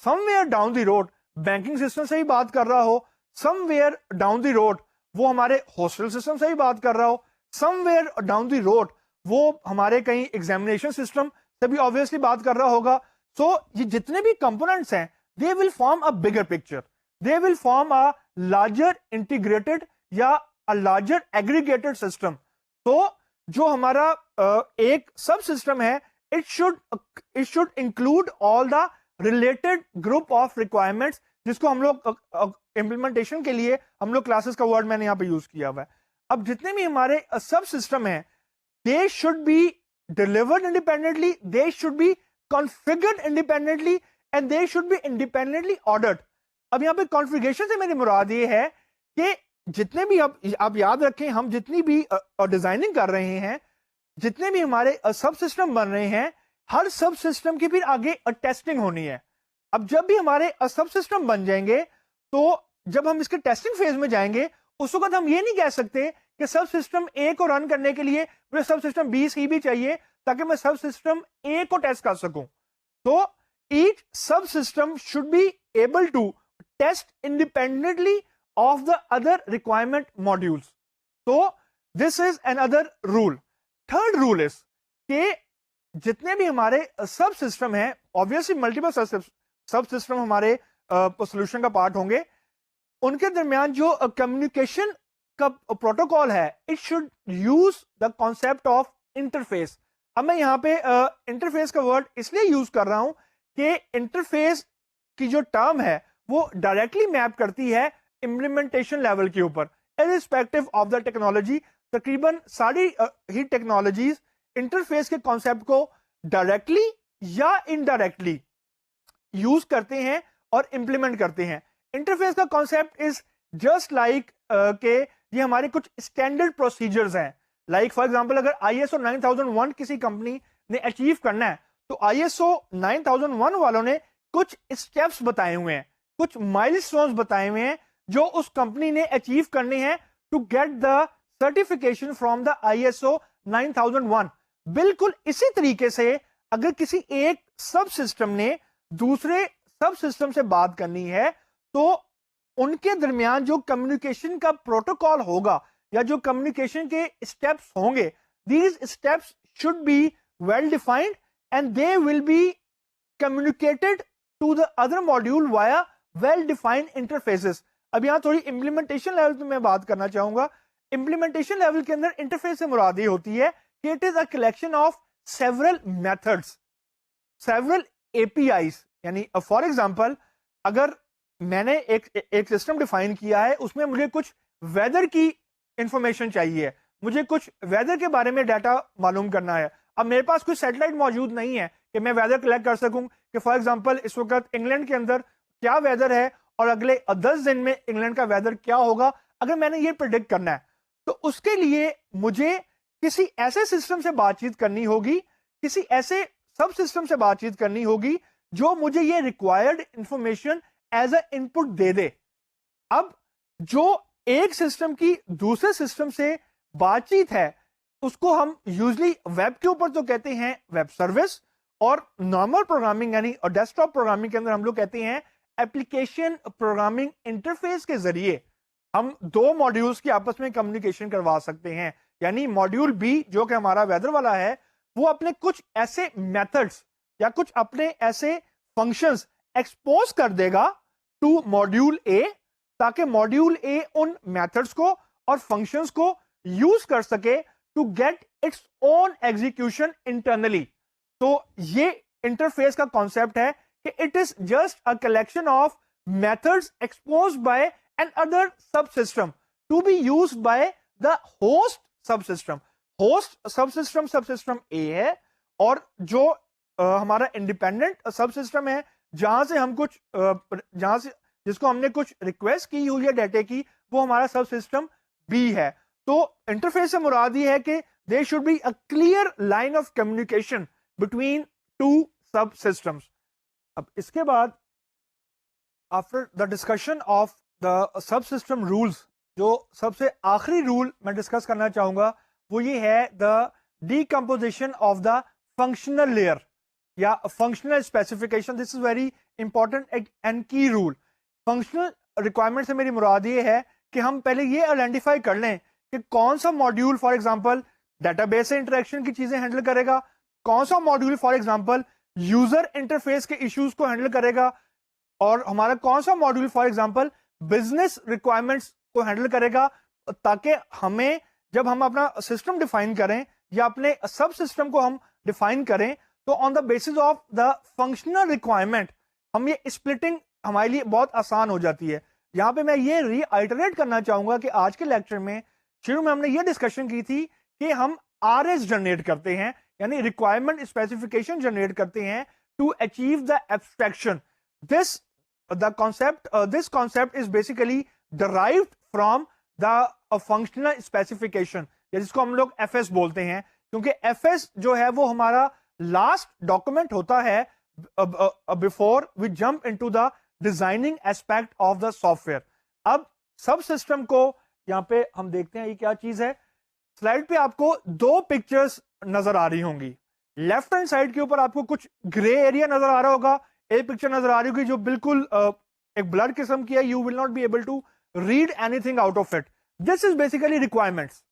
[SPEAKER 1] somewhere down the road banking system से ही बात कर रहा हो, समवेयर डाउन द रोड वो हमारे हॉस्टल सिस्टम से ही बात कर रहा हो, समवेयर डाउन द रोड वो हमारे कहीं एग्जामिनेशन सिस्टम से भी ऑब्वियसली बात कर रहा होगा। सो ये जितने भी कंपोनेंट्स हैं they will form a bigger picture, they will form a larger integrated या अ लार्जर एग्रीगेटेड सिस्टम। तो जो हमारा एक सब सिस्टम है it should include all the related group of requirements, जिसको हम लोग इंप्लीमेंटेशन के लिए हम लोग क्लासेस का वर्ड मैंने यहां पे यूज किया हुआ है। अब जितने भी हमारे सब सिस्टम है they should be delivered independently, they should be configured independently and they should be independently ordered। अब यहां पे कॉन्फ़िगरेशन से मेरी मुराद ये है कि जितने भी आप याद रखें, हम जितनी भी डिजाइनिंग कर रहे हैं, जितने भी हमारे सब सिस्टम बन रहे हैं, हर सब सिस्टम की फिर आगे टेस्टिंग होनी है। अब जब भी हमारे सब सिस्टम बन जाएंगे तो जब हम इसके टेस्टिंग फेज में जाएंगे उस वक्त हम ये नहीं कह सकते कि सब सिस्टम ए को रन करने के लिए मुझे सब सिस्टम बी सी भी चाहिए ताकि मैं सब सिस्टम ए को टेस्ट कर सकूं। तो each subsystem should be able to test independently of the other requirement modules. तो this is another rule. Third rule is कि जितने भी हमारे सब सिस्टम हैं, ऑब्वियसली मल्टीपल सब सिस्टम हमारे सोल्यूशन का पार्ट होंगे, उनके दरमियान जो कम्युनिकेशन का प्रोटोकॉल है it should use the concept of interface. अब मैं यहाँ पे इंटरफेस का वर्ड इसलिए यूज कर रहा हूं कि इंटरफेस की जो टर्म है वो डायरेक्टली मैप करती है इम्प्लीमेंटेशन लेवल के ऊपर, इररिस्पेक्टिव ऑफ द टेक्नोलॉजी। तकरीबन सारी ही टेक्नोलॉजीज इंटरफेस के कॉन्सेप्ट को डायरेक्टली या इनडायरेक्टली यूज करते हैं और इंप्लीमेंट करते हैं। इंटरफेस का कॉन्सेप्ट इज जस्ट लाइक के ये हमारे कुछ स्टैंडर्ड प्रोसीजर्स हैं। लाइक फॉर एग्जांपल अगर ISO 9001 किसी कंपनी ने अचीव करना है तो ISO 9001 वालों ने कुछ स्टेप्स बताए हुए हैं, कुछ माइलस्टोन्स बताए हुए हैं जो उस कंपनी ने अचीव करने हैं to get the certification from the ISO 9001। बिल्कुल इसी तरीके से अगर किसी एक सब सिस्टम ने दूसरे सब सिस्टम से बात करनी है तो उनके दरमियान जो कम्युनिकेशन का प्रोटोकॉल होगा या जो कम्युनिकेशन के स्टेप्स होंगे, these steps should be well defined and they will be communicated to the other module via well defined interfaces. अब यहां थोड़ी इंप्लीमेंटेशन लेवल पे मैं बात करना चाहूंगा। इंप्लीमेंटेशन लेवल के अंदर इंटरफेस से मुराद ये होती है कि it is a collection of several methods, several APIs। यानी फॉर एग्जांपल अगर मैंने एक सिस्टम डिफाइन किया है, उसमें मुझे कुछ वेदर की इंफॉर्मेशन चाहिए, मुझे कुछ वेदर के बारे में डाटा मालूम करना है। अब मेरे पास कोई सैटेलाइट मौजूद नहीं है कि मैं वेदर कलेक्ट कर सकूं कि फॉर एग्जांपल इस वक्त इंग्लैंड के अंदर क्या वेदर है और अगले 10 दिन में इंग्लैंड का वेदर क्या होगा, अगर मैंने ये प्रिडिक्ट करना है तो उसके लिए मुझे किसी ऐसे सिस्टम से बातचीत करनी होगी, किसी ऐसे सब सिस्टम से बातचीत करनी होगी जो मुझे ये required information as a input दे दे। अब जो एक सिस्टम की दूसरे सिस्टम से बातचीत है उसको हम यूजली वेब के ऊपर तो कहते हैं वेब सर्विस, और नॉर्मल प्रोग्रामिंग यानी और डेस्कटॉप प्रोग्रामिंग के अंदर हम लोग कहते हैं एप्लीकेशन प्रोग्रामिंग इंटरफेस के जरिए हम दो मॉड्यूल्स की आपस में कम्युनिकेशन करवा सकते हैं। यानी मॉड्यूल बी जो कि हमारा वेदर वाला है वो अपने कुछ ऐसे मेथड्स या कुछ अपने ऐसे फंक्शंस एक्सपोज कर देगा टू मॉड्यूल ए ताकि मॉड्यूल ए उन मेथड्स को और फंक्शंस को यूज कर सके to get its own execution internally. तो ये इंटरफेस का कॉन्सेप्ट है कि it is just a collection of methods exposed by another subsystem to be used by the host subsystem. Host subsystem A है और जो हमारा independent सब सिस्टम है जहां से हम कुछ जहां से जिसको हमने कुछ रिक्वेस्ट की हुई है डाटा की, वो हमारा सब सिस्टम बी है। तो इंटरफेस से मुराद ये है कि there should be a clear line of communication between two sub systems. अब इसके बाद after the discussion of the sub system rules, जो सबसे आखिरी रूल मैं डिस्कस करना चाहूंगा वो ये है the decomposition of the functional layer या functional specification. This is very important and key rule. Functional requirement से मेरी मुराद ये है कि हम पहले ये आइडेंटिफाई कर लें कि कौन सा मॉड्यूल फॉर एग्जांपल डेटाबेस से इंटरेक्शन की चीजें हैंडल करेगा, कौन सा module for example user interface के इश्यूज को हैंडल करेगा, और हमारा कौन सा module for example business requirements को हैंडल करेगा, ताकि हमें जब हम अपना सिस्टम डिफाइन करें या अपने सब सिस्टम को हम डिफाइन करें तो on the basis of the functional requirement हम ये स्प्लिटिंग हमारे लिए बहुत आसान हो जाती है। यहां पे मैं ये रीआइटरेट करना चाहूंगा कि आज के लेक्चर में शुरू में हमने ये डिस्कशन की थी कि हम RS जनरेट करते हैं यानी रिक्वायरमेंट स्पेसिफिकेशन जनरेट करते हैं to achieve the abstraction. This concept is basically derived from the functional specification, जिसको हम लोग FS बोलते हैं, क्योंकि FS जो है वो हमारा लास्ट डॉक्यूमेंट होता है before we jump into the designing aspect of the software. अब सब सिस्टम को यहाँ पे हम देखते हैं ये क्या चीज है। स्लाइड पे आपको दो पिक्चर्स नजर आ रही होंगी। लेफ्ट हैंड साइड के ऊपर आपको कुछ ग्रे एरिया नजर आ रहा होगा, एक पिक्चर नजर आ रही होगी जो बिल्कुल एक ब्लर किस्म की है। You will not be able to read anything out of it. This is basically requirements,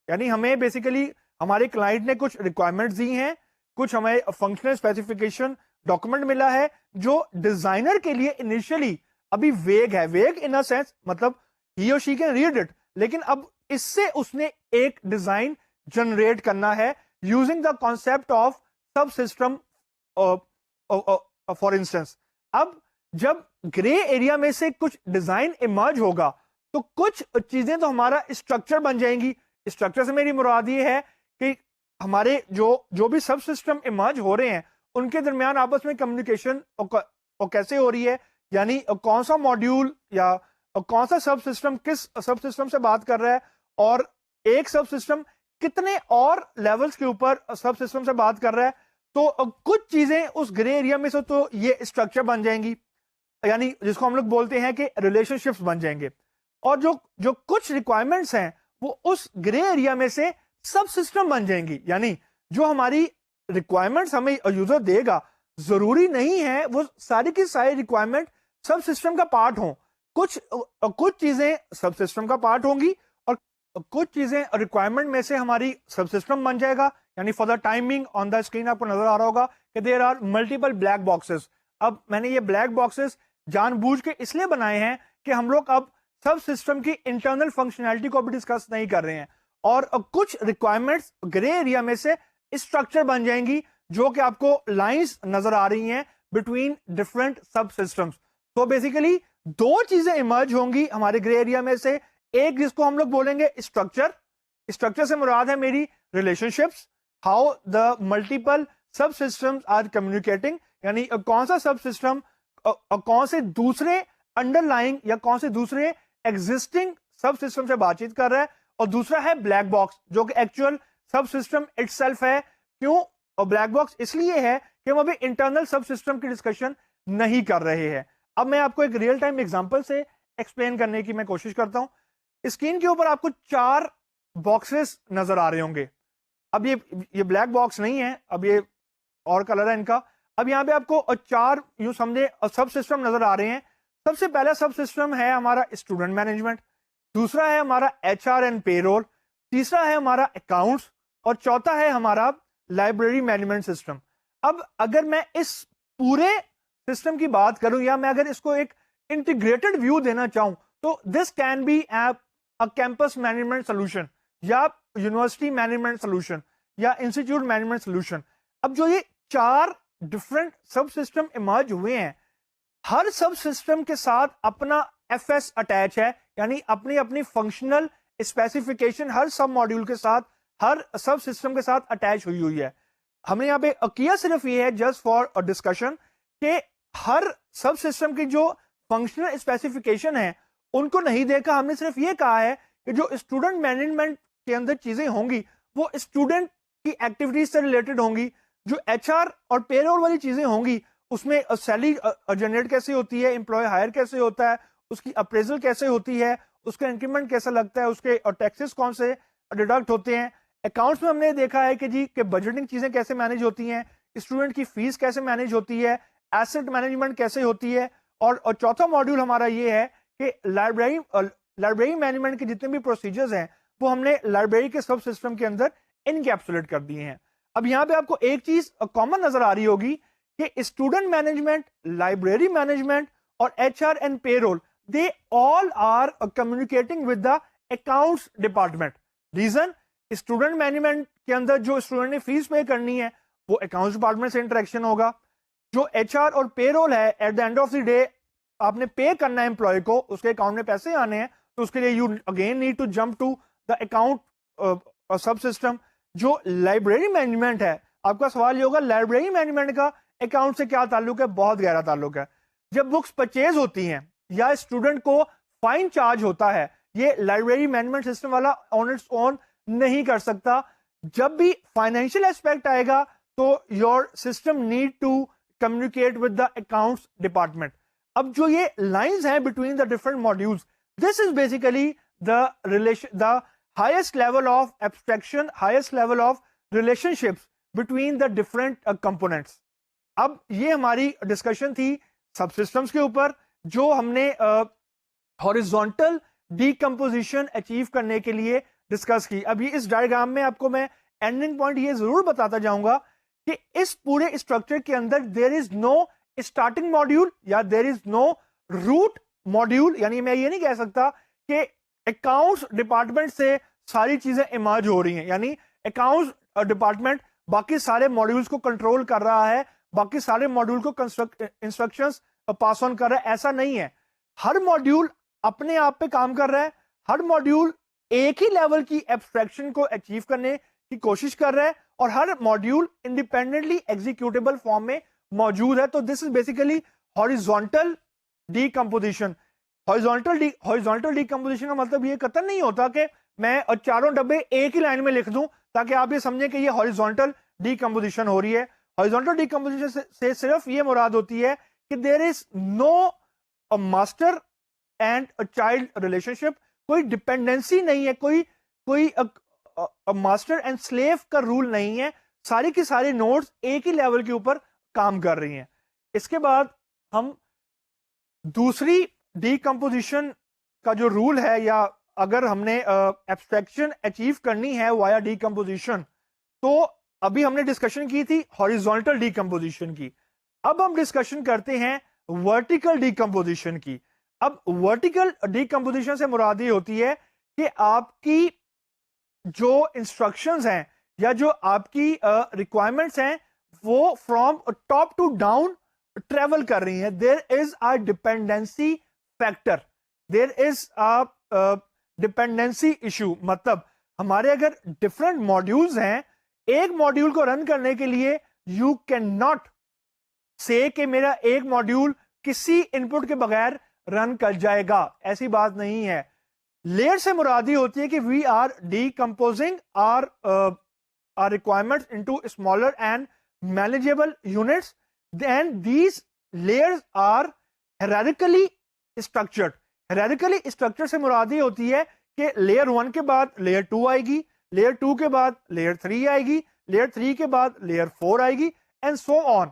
[SPEAKER 1] यानी हमें बेसिकली हमारे क्लाइंट ने कुछ रिक्वायरमेंट्स दी हैं, कुछ हमें फंक्शनल स्पेसिफिकेशन डॉक्यूमेंट मिला है जो डिजाइनर के लिए इनिशियली अभी वेग है। वेग इन अ सेंस मतलब ही और शी कैन रीड इट, लेकिन अब इससे उसने एक डिजाइन जनरेट करना है यूजिंग द कॉन्सेप्ट ऑफ सब सिस्टम। फॉर इंस्टेंस, अब जब ग्रे एरिया में से कुछ डिजाइन इमर्ज होगा तो कुछ चीजें तो हमारा स्ट्रक्चर बन जाएंगी। स्ट्रक्चर से मेरी मुराद ये है कि हमारे जो भी सब सिस्टम इमर्ज हो रहे हैं उनके दरमियान आपस में कम्युनिकेशन कैसे हो रही है, यानी कौन सा मॉड्यूल या कौन सा सब सिस्टम किस सब सिस्टम से बात कर रहा है, और एक सब सिस्टम कितने और लेवल्स के ऊपर सब सिस्टम से बात कर रहा है। तो कुछ चीजें उस ग्रे एरिया में से तो ये स्ट्रक्चर बन जाएंगी, यानी जिसको हम लोग बोलते हैं कि रिलेशनशिप्स बन जाएंगे, और जो कुछ रिक्वायरमेंट्स हैं वो उस ग्रे एरिया में से सब सिस्टम बन जाएंगी। यानी जो हमारी रिक्वायरमेंट्स हमें यूजर देगा, जरूरी नहीं है वो सारी की सारी रिक्वायरमेंट सब सिस्टम का पार्ट हो। कुछ चीजें सब सिस्टम का पार्ट होंगी और कुछ चीजें रिक्वायरमेंट में से हमारी सब सिस्टम बन जाएगा। यानी for the timing on the screen आपको नजर आ रहा होगा कि there are multiple black boxes. अब मैंने ये ब्लैक बॉक्सेस जानबूझ के इसलिए बनाए हैं कि हम लोग अब सब सिस्टम की इंटरनल फंक्शनैलिटी को भी डिस्कस नहीं कर रहे हैं, और कुछ रिक्वायरमेंट्स ग्रे एरिया में से स्ट्रक्चर बन जाएंगी जो कि आपको लाइंस नजर आ रही हैं बिटवीन डिफरेंट सब सिस्टम्स। तो बेसिकली दो चीजें इमर्ज होंगी हमारे ग्रे एरिया में से, एक जिसको हम लोग बोलेंगे स्ट्रक्चर। स्ट्रक्चर से मुराद है मेरी रिलेशनशिप्स, हाउ द मल्टीपल सब सिस्टम्स आर कम्युनिकेटिंग, यानी कौन सा सब सिस्टम कौन से दूसरे अंडरलाइंग या कौन से दूसरे एग्जिस्टिंग सब सिस्टम से बातचीत कर रहा है। और दूसरा है ब्लैक बॉक्स जो कि एक्चुअल सब सिस्टम इटसेल्फ है। क्यों? और ब्लैक बॉक्स इसलिए है कि हम अभी इंटरनल सब सिस्टम की डिस्कशन नहीं कर रहे हैं। अब मैं आपको एक रियल टाइम एग्जांपल से एक्सप्लेन करने की मैं कोशिश करता हूं। स्क्रीन के ऊपर आपको 4 बॉक्सेस नजर आ रहे होंगे। अब ये ब्लैक बॉक्स नहीं है, अब ये और कलर है इनका। अब यहाँ पे आपको 4 यूं समझे सब सिस्टम नजर आ रहे हैं। सबसे पहला सब सिस्टम है हमारा स्टूडेंट मैनेजमेंट, दूसरा है हमारा HR एंड पेरोल, तीसरा है हमारा अकाउंट्स, और चौथा है हमारा लाइब्रेरी मैनेजमेंट सिस्टम। अब अगर मैं इस पूरे सिस्टम की बात करूं या मैं अगर इसको एक इंटीग्रेटेड व्यू देना चाहूं तो this can be a campus management solution या यूनिवर्सिटी मैनेजमेंट सोल्यूशन या इंस्टीट्यूट मैनेजमेंट सोल्यूशन। अब जो ये 4 डिफरेंट सब सिस्टम इमर्ज हुए हैं, हर सब सिस्टम के साथ अपना FS अटैच है, यानी अपनी अपनी फंक्शनल स्पेसिफिकेशन हर सब मॉड्यूल के साथ, हर सब सिस्टम के साथ अटैच हुई है। हमने यहाँ पे किया सिर्फ ये है जस्ट फॉर अ डिस्कशन कि हर सब सिस्टम की जो फंक्शनल स्पेसिफिकेशन है उनको नहीं देखा। हमने सिर्फ ये कहा है कि जो स्टूडेंट मैनेजमेंट के अंदर चीजें होंगी वो स्टूडेंट की एक्टिविटीज से रिलेटेड होंगी। जो HR और पेरोल वाली चीजें होंगी उसमें सैलरी जनरेट कैसे होती है, एम्प्लॉय हायर कैसे होता है, उसकी अप्रेजल कैसे होती है, उसका इंक्रीमेंट कैसा लगता है, उसके टैक्सेस कौन से डिडक्ट होते हैं। अकाउंट्स में हमने देखा है कि जी कि बजटिंग चीजें कैसे मैनेज होती हैं, स्टूडेंट की फीस कैसे मैनेज होती है, एसेट मैनेजमेंट कैसे होती है। और चौथा मॉड्यूल हमारा ये है कि लाइब्रेरी मैनेजमेंट के जितने भी प्रोसीजर्स हैं वो हमने लाइब्रेरी के सब सिस्टम के अंदर इनकैप्सुलेट कर दिए हैं। अब यहाँ पे आपको एक चीज कॉमन नजर आ रही होगी कि स्टूडेंट मैनेजमेंट, लाइब्रेरी मैनेजमेंट और HR and payroll they all are communicating with the accounts department. Reason, student management के अंदर जो स्टूडेंट ने फीस पे करनी है वो अकाउंट्स डिपार्टमेंट से इंटरेक्शन होगा। जो HR और पेरोल है, at the end of the day आपने पे करना है एम्प्लॉय को, उसके अकाउंट में पैसे आने हैं, तो उसके लिए you again need to jump to the account sub system. जो लाइब्रेरी मैनेजमेंट है, आपका सवाल ये होगा लाइब्रेरी मैनेजमेंट का अकाउंट से क्या ताल्लुक है? बहुत गहरा ताल्लुक है। जब बुक्स परचेज होती हैं या स्टूडेंट को फाइन चार्ज होता है, ये लाइब्रेरी मैनेजमेंट सिस्टम वाला ऑन इट्स ओन नहीं कर सकता। जब भी फाइनेंशियल एस्पेक्ट आएगा तो your system need to communicate with the accounts department. अब जो ये लाइंस हैं between the different modules, this is basically the highest level of abstraction, highest level of relationships between the different components. अब ये हमारी discussion थी subsystems के ऊपर, जो हमने हॉरिजॉन्टल डीकंपोजिशन अचीव करने के लिए डिस्कस की. अभी इस डायग्राम में आपको मैं एंडिंग पॉइंट ये जरूर बताता जाऊंगा कि इस पूरे स्ट्रक्चर के अंदर there is no starting module या there is no root module. यानी मैं ये नहीं कह सकता कि अकाउंट्स डिपार्टमेंट से सारी चीजें इमर्ज हो रही हैं, यानी अकाउंट्स डिपार्टमेंट बाकी सारे मॉड्यूल्स को कंट्रोल कर रहा है, बाकी सारे मॉड्यूल को इंस्ट्रक्शंस पास ऑन कर रहा है. ऐसा नहीं है. हर मॉड्यूल अपने आप पे काम कर रहा है, हर मॉड्यूल एक ही लेवल की एब्स्ट्रैक्शन को अचीव करने की कोशिश कर रहा है और हर मॉड्यूल इंडिपेंडेंटली एग्जीक्यूटेबल फॉर्म में मौजूद है. तो this is basically horizontal decomposition. Horizontal decomposition का मतलब ये कतई नहीं होता कि मैं चारों डब्बे एक ही लाइन में लिख दूं ताकि आप ये समझें कि ये हॉरिजॉन्टल डीकंपोजिशन हो रही है. हॉरिजॉन्टल डीकंपोजिशन से सिर्फ ये मुराद होती है कि there is no master and a child relationship. कोई डिपेंडेंसी नहीं है, कोई मास्टर एंड स्लेव का रूल नहीं है. सारी की सारी नोड्स एक ही लेवल के ऊपर काम कर रही हैं. इसके बाद हम दूसरी डीकंपोजिशन का जो रूल है, या अगर हमने एब्स्ट्रैक्शन अचीव करनी है वाया डीकंपोजिशन, तो अभी हमने डिस्कशन की थी हॉरिजॉन्टल डीकंपोजिशन की. अब हम डिस्कशन करते हैं वर्टिकल डीकंपोजिशन की. अब वर्टिकल डीकंपोजिशन से मुराद ये होती है कि आपकी जो इंस्ट्रक्शंस हैं या जो आपकी रिक्वायरमेंट्स हैं वो from top to down travel कर रही हैं. There is a dependency factor, there is a dependency issue. मतलब हमारे अगर डिफरेंट मॉड्यूल्स हैं, एक मॉड्यूल को रन करने के लिए यू कैन नॉट से कि मेरा एक मॉड्यूल किसी इनपुट के बगैर रन कर जाएगा. ऐसी बात नहीं है. लेयर से मुरादी होती है कि we are decomposing our requirements into smaller and manageable units, and these layers are hierarchically structured. Hierarchically structure से मुरादी होती है कि लेयर 1 के बाद लेयर 2 आएगी, लेयर 2 के बाद लेयर 3 आएगी, लेयर 3 के बाद लेयर 4 आएगी, एंड सो ऑन.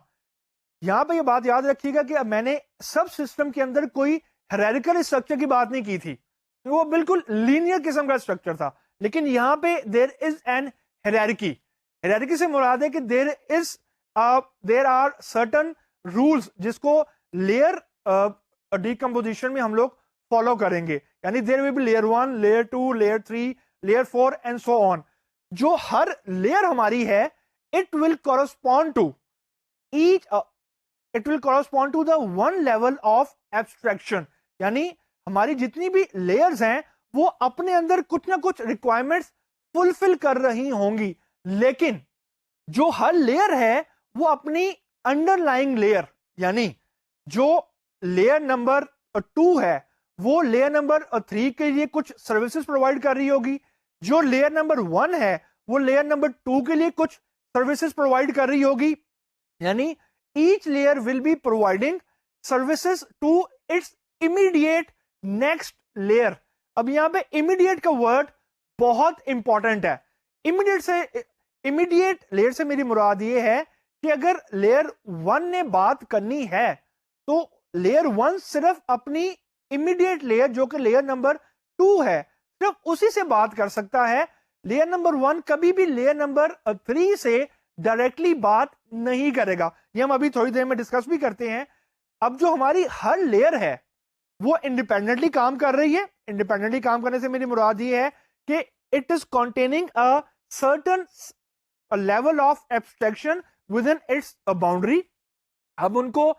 [SPEAKER 1] यहां पे ये बात याद रखिएगा कि अब मैंने सब सिस्टम के अंदर कोई हायरार्किकल स्ट्रक्चर की बात नहीं की थी, तो वो बिल्कुल लीनियर किस्म का स्ट्रक्चर था. लेकिन यहां पे there is an hierarchy. Hierarchy से मुराद है कि देयर आर सर्टेन रूल्स जिसको लेयर डीकंपोजिशन में हम लोग फॉलो करेंगे. यानी there will be layer 1, layer 2, layer 3, layer 4 and so on. जो हर लेयर हमारी है, it will correspond to each it will correspond to the one level of abstraction. यानी हमारी जितनी भी लेयर्स हैं वो अपने अंदर कुछ ना कुछ रिक्वायरमेंट्स फुलफिल कर रही होंगी, लेकिन जो हर लेयर है वो अपनी अंडरलाइंग लेयर, यानी जो लेयर नंबर 2 है वो लेयर नंबर 3 के लिए कुछ सर्विसेज प्रोवाइड कर रही होगी, जो लेयर नंबर 1 है वो लेयर नंबर 2 के लिए कुछ सर्विसेज प्रोवाइड कर रही होगी. यानी each layer will be providing services to its immediate next layer. अब यहां पे immediate का वर्ड बहुत इंपॉर्टेंट है. इमीडिएट लेयर से मेरी मुराद ये है कि अगर लेयर 1 ने बात करनी है तो लेयर 1 सिर्फ अपनी इमीडिएट लेयर जो कि लेयर नंबर 2 है, सिर्फ उसी से बात कर सकता है. लेयर नंबर 1 कभी भी लेयर नंबर 3 से डायरेक्टली बात नहीं करेगा. ये हम अभी थोड़ी देर में डिस्कस भी करते हैं. अब जो हमारी हर लेयर है वो इंडिपेंडेंटली काम कर रही है. इंडिपेंडेंटली काम करने से मेरी मुराद ये है कि it is containing a certain level of abstraction with in its boundary. अब उनको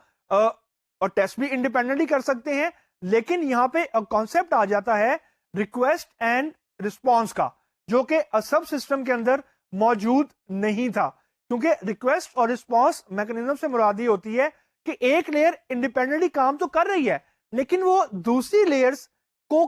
[SPEAKER 1] टेस्ट भी इंडिपेंडेंटली कर सकते हैं, लेकिन यहां पे कॉन्सेप्ट आ जाता है रिक्वेस्ट एंड रिस्पॉन्स का, जो कि सब सिस्टम के अंदर मौजूद नहीं था. क्योंकि रिक्वेस्ट और रिस्पॉन्स मैकेनिज्म से मुरादी होती है कि एक लेयर इंडिपेंडेंटली काम तो कर रही है, लेकिन वो दूसरी लेयर्स को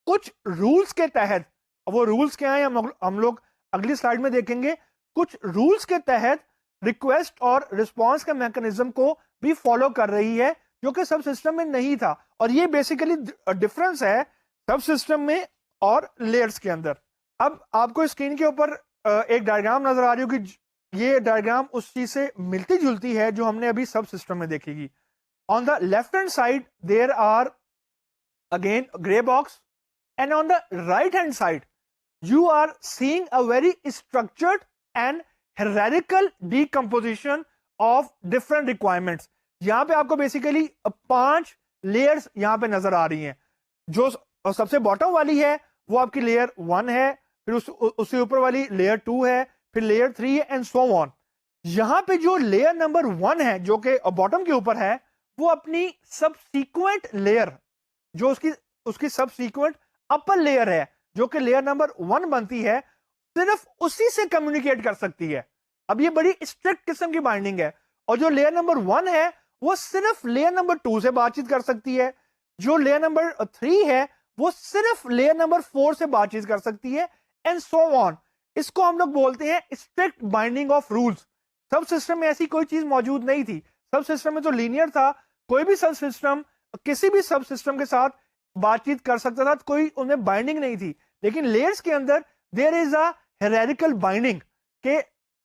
[SPEAKER 1] कुछ रूल्स के तहत, वो रूल्स क्या हैं हम लोग अगली स्लाइड में देखेंगे, कुछ रूल्स के तहत रिक्वेस्ट और रिस्पॉन्स के मैकेनिज्म को भी फॉलो कर रही है, जो कि सब सिस्टम में नहीं था. और ये बेसिकली डिफरेंस है सब सिस्टम में और लेयर्स के अंदर। अब आपको स्क्रीन के ऊपर एक डायग्राम नजर आ रही होगी, ये डायग्राम उस चीज से मिलती जुलती है जो हमने अभी सब सिस्टम में देखी। On the left hand side there are again grey box, and on the right hand side you are seeing a very structured and hierarchical decomposition of different requirements। यहां पे आपको बेसिकली 5 लेयर्स यहां पे नजर आ रही हैं। जो सबसे बॉटम वाली है वो आपकी लेयर 1 है, फिर उससे ऊपर वाली लेयर 2 है, फिर लेयर 3 है, एंड सो ऑन। यहां पे जो लेयर नंबर 1 है जो कि बॉटम के ऊपर है, वो अपनी सबसीक्वेंट लेयर, जो उसकी सबसीक्वेंट अपर लेयर है जो कि लेयर नंबर 1 बनती है, सिर्फ उसी से कम्युनिकेट कर सकती है। अब ये बड़ी स्ट्रिक्ट किस्म की बाइंडिंग है। और जो लेयर नंबर 1 है वो सिर्फ लेयर नंबर 2 से बातचीत कर सकती है, जो लेयर नंबर 3 है वो सिर्फ लेयर नंबर 4 से बातचीत कर सकती है, एंड सो ऑन। इसको हम लोग बोलते हैं स्ट्रिक्ट बाइंडिंग ऑफ रूल्स। सब सिस्टम में ऐसी कोई चीज मौजूद नहीं थी। सब सिस्टम में तो लीनियर था, कोई भी सब सिस्टम किसी भी सब सिस्टम के साथ बातचीत कर सकता था, कोई उनमें बाइंडिंग नहीं थी। लेकिन लेयर्स के अंदर there is a hierarchical binding, कि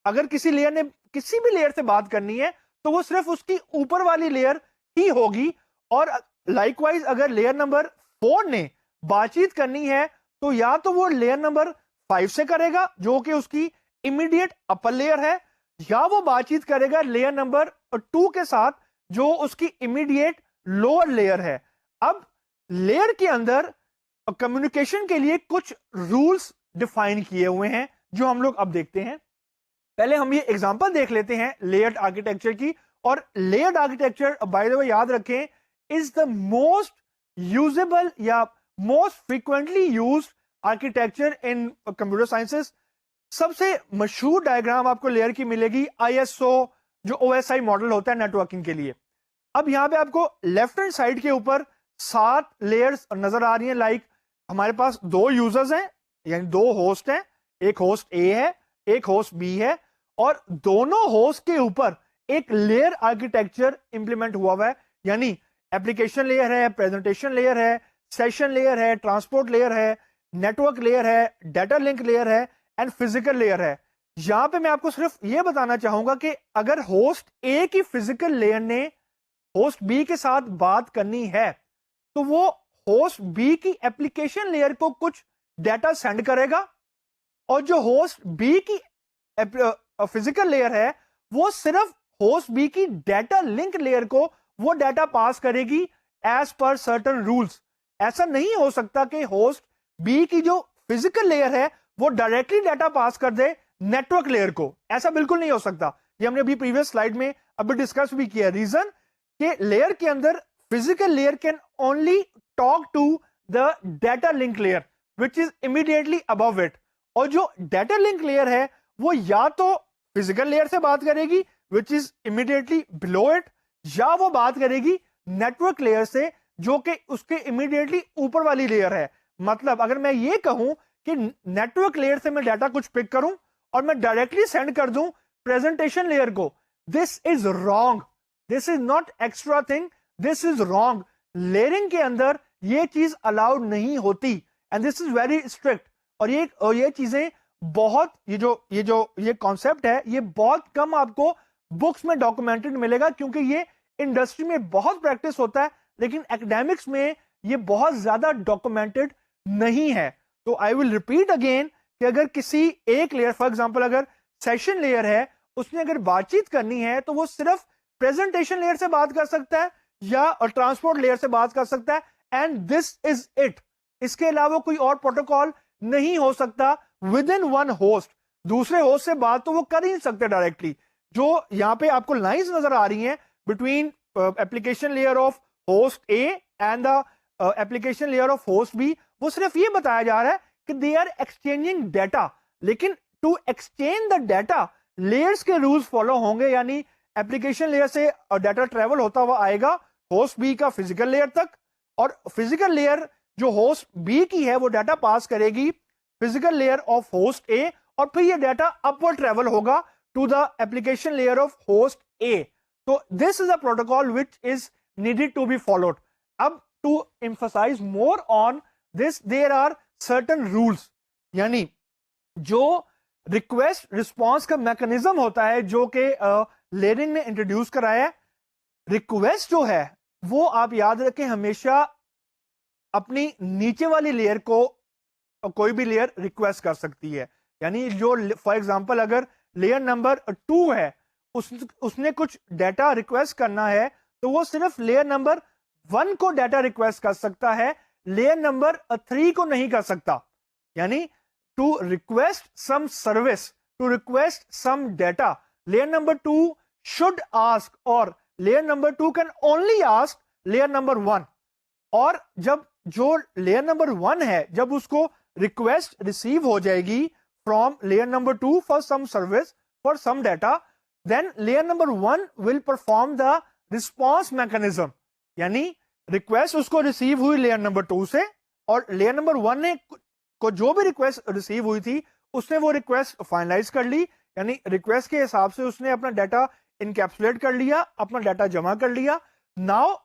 [SPEAKER 1] अगर किसी लेयर ने किसी भी लेयर से बात करनी है तो वो सिर्फ उसकी ऊपर वाली लेयर ही होगी। और लाइकवाइज अगर लेयर नंबर 4 ने बातचीत करनी है तो या तो वो लेयर नंबर 5 से करेगा जो कि उसकी इमीडिएट अपर लेयर है, या वो बातचीत करेगा लेयर नंबर 2 के साथ जो उसकी इमीडिएट लोअर लेयर है। अब लेयर के अंदर कम्युनिकेशन के लिए कुछ रूल्स डिफाइन किए हुए हैं जो हम लोग अब देखते हैं। पहले हम ये एग्जांपल देख लेते हैं लेयर्ड आर्किटेक्चर की। और layered architecture by the way याद रखें इज द मोस्ट यूजेबल या मोस्ट फ्रीक्वेंटली यूज्ड आर्किटेक्चर इन कंप्यूटर साइंसेस। सबसे मशहूर डायग्राम आपको लेयर की मिलेगी ISO, जो OSI मॉडल होता है नेटवर्किंग के लिए। अब यहां पे आपको लेफ्ट हैंड साइड के ऊपर 7 लेयर्स नजर आ रही हैं। लाइक हमारे पास 2 यूजर्स हैं, यानी 2 होस्ट हैं, एक होस्ट A है, एक होस्ट B है, और दोनों होस्ट के ऊपर एक लेयर आर्किटेक्चर इंप्लीमेंट हुआ है। यानी एप्लीकेशन लेयर है, प्रेजेंटेशन लेयर है, सेशन लेयर है, ट्रांसपोर्ट लेयर है, नेटवर्क लेयर है, डाटा लिंक लेयर है, एंड फिजिकल लेयर है। यहां पे मैं आपको सिर्फ ये बताना चाहूंगा कि अगर होस्ट A की फिजिकल लेयर ने होस्ट B के साथ बात करनी है तो वो होस्ट B की एप्लीकेशन लेयर को कुछ डाटा सेंड करेगा, और जो होस्ट B की फिजिकल लेयर है वो सिर्फ होस्ट B की डाटा लिंक लेयर को वो डाटा पास करेगी एज पर सर्टेन रूल्स। ऐसा नहीं हो सकता कि होस्ट B की जो फिजिकल लेयर है वो डायरेक्टली डाटा पास कर दे नेटवर्क लेयर को। ऐसा बिल्कुल नहीं हो सकता। ये हमने अभी प्रीवियस स्लाइड में अभी डिस्कस भी किया। रीजन कि लेयर के अंदर physical layer can only talk to the data link layer which is immediately above it, और जो डाटा लिंक लेयर है वो या तो फिजिकल लेयर से बात करेगी विच इज इमीडिएटली बिलो इट, या वो बात करेगी नेटवर्क लेयर से जो कि उसके इमीडिएटली ऊपर वाली लेयर है। मतलब अगर मैं ये कहूं कि नेटवर्क लेयर से मैं डाटा कुछ पिक करूं और मैं डायरेक्टली सेंड कर दूं प्रेजेंटेशन लेयर को, this is wrong, this is not extra thing, this is wrong. Layering के अंदर ये चीज अलाउड नहीं होती, and this is very strict. और ये चीजें बहुत ये कॉन्सेप्ट है ये बहुत कम आपको बुक्स में डॉक्यूमेंटेड मिलेगा, क्योंकि ये इंडस्ट्री में बहुत प्रैक्टिस होता है लेकिन एकेडमिक्स में ये बहुत ज्यादा डॉक्यूमेंटेड नहीं है। तो आई विल रिपीट अगेन कि अगर किसी एक लेयर, फॉर एग्जांपल अगर सेशन लेयर है, उसने अगर बातचीत करनी है तो वो सिर्फ प्रेजेंटेशन लेयर से बात कर सकता है या ट्रांसपोर्ट लेयर से बात कर सकता है, एंड दिस इज इट। इसके अलावा कोई और प्रोटोकॉल नहीं हो सकता विद इन वन होस्ट। दूसरे होस्ट से बात तो वो कर ही नहीं सकते डायरेक्टली। जो यहां पे आपको लाइंस नजर आ रही हैं between application layer of host A and the application layer of host B, वो सिर्फ ये बताया जा रहा है कि दे आर एक्सचेंजिंग डाटा, लेकिन to exchange the data layers के रूल्स फॉलो होंगे। यानी एप्लीकेशन लेयर से डाटा ट्रेवल होता हुआ आएगा होस्ट B का फिजिकल लेयर तक, और फिजिकल लेयर जो होस्ट B की है वो डाटा पास करेगी physical layer of host A, और फिर ये डाटा अपवर्ड ट्रेवल होगा to the application layer of host A। तो this is a protocol which is needed to be followed. Up to emphasize more on this, there are certain rules, यानी जो request response का mechanism होता है जो कि layering ने introduce कराया है। रिक्वेस्ट जो है वो आप याद रखें हमेशा अपनी नीचे वाली लेयर को कोई भी लेयर रिक्वेस्ट कर सकती है। यानी जो फॉर एग्जांपल अगर लेयर नंबर 2 है उसने कुछ डाटा रिक्वेस्ट करना है तो वो सिर्फ लेयर नंबर 1 को डाटा रिक्वेस्ट कर सकता है, लेयर नंबर 3 को नहीं कर सकता। यानी to request some service, to request some data, layer number 2 should ask, और layer number 2 can only ask layer number 1। और जब जो लेयर नंबर 1 है जब उसको रिक्वेस्ट रिसीव हो जाएगी from layer number 2 for some service for some data, then layer number 1 will perform the response mechanism. यानी रिक्वेस्ट उसको रिसीव हुई लेयर नंबर 2 से, और लेयर नंबर 1 ने को जो भी रिक्वेस्ट रिसीव हुई थी उसने वो रिक्वेस्ट फाइनलाइज कर ली। यानी रिक्वेस्ट के हिसाब से उसने अपना डाटा इनकैप्सुलेट कर लिया, अपना डाटा जमा कर लिया। Now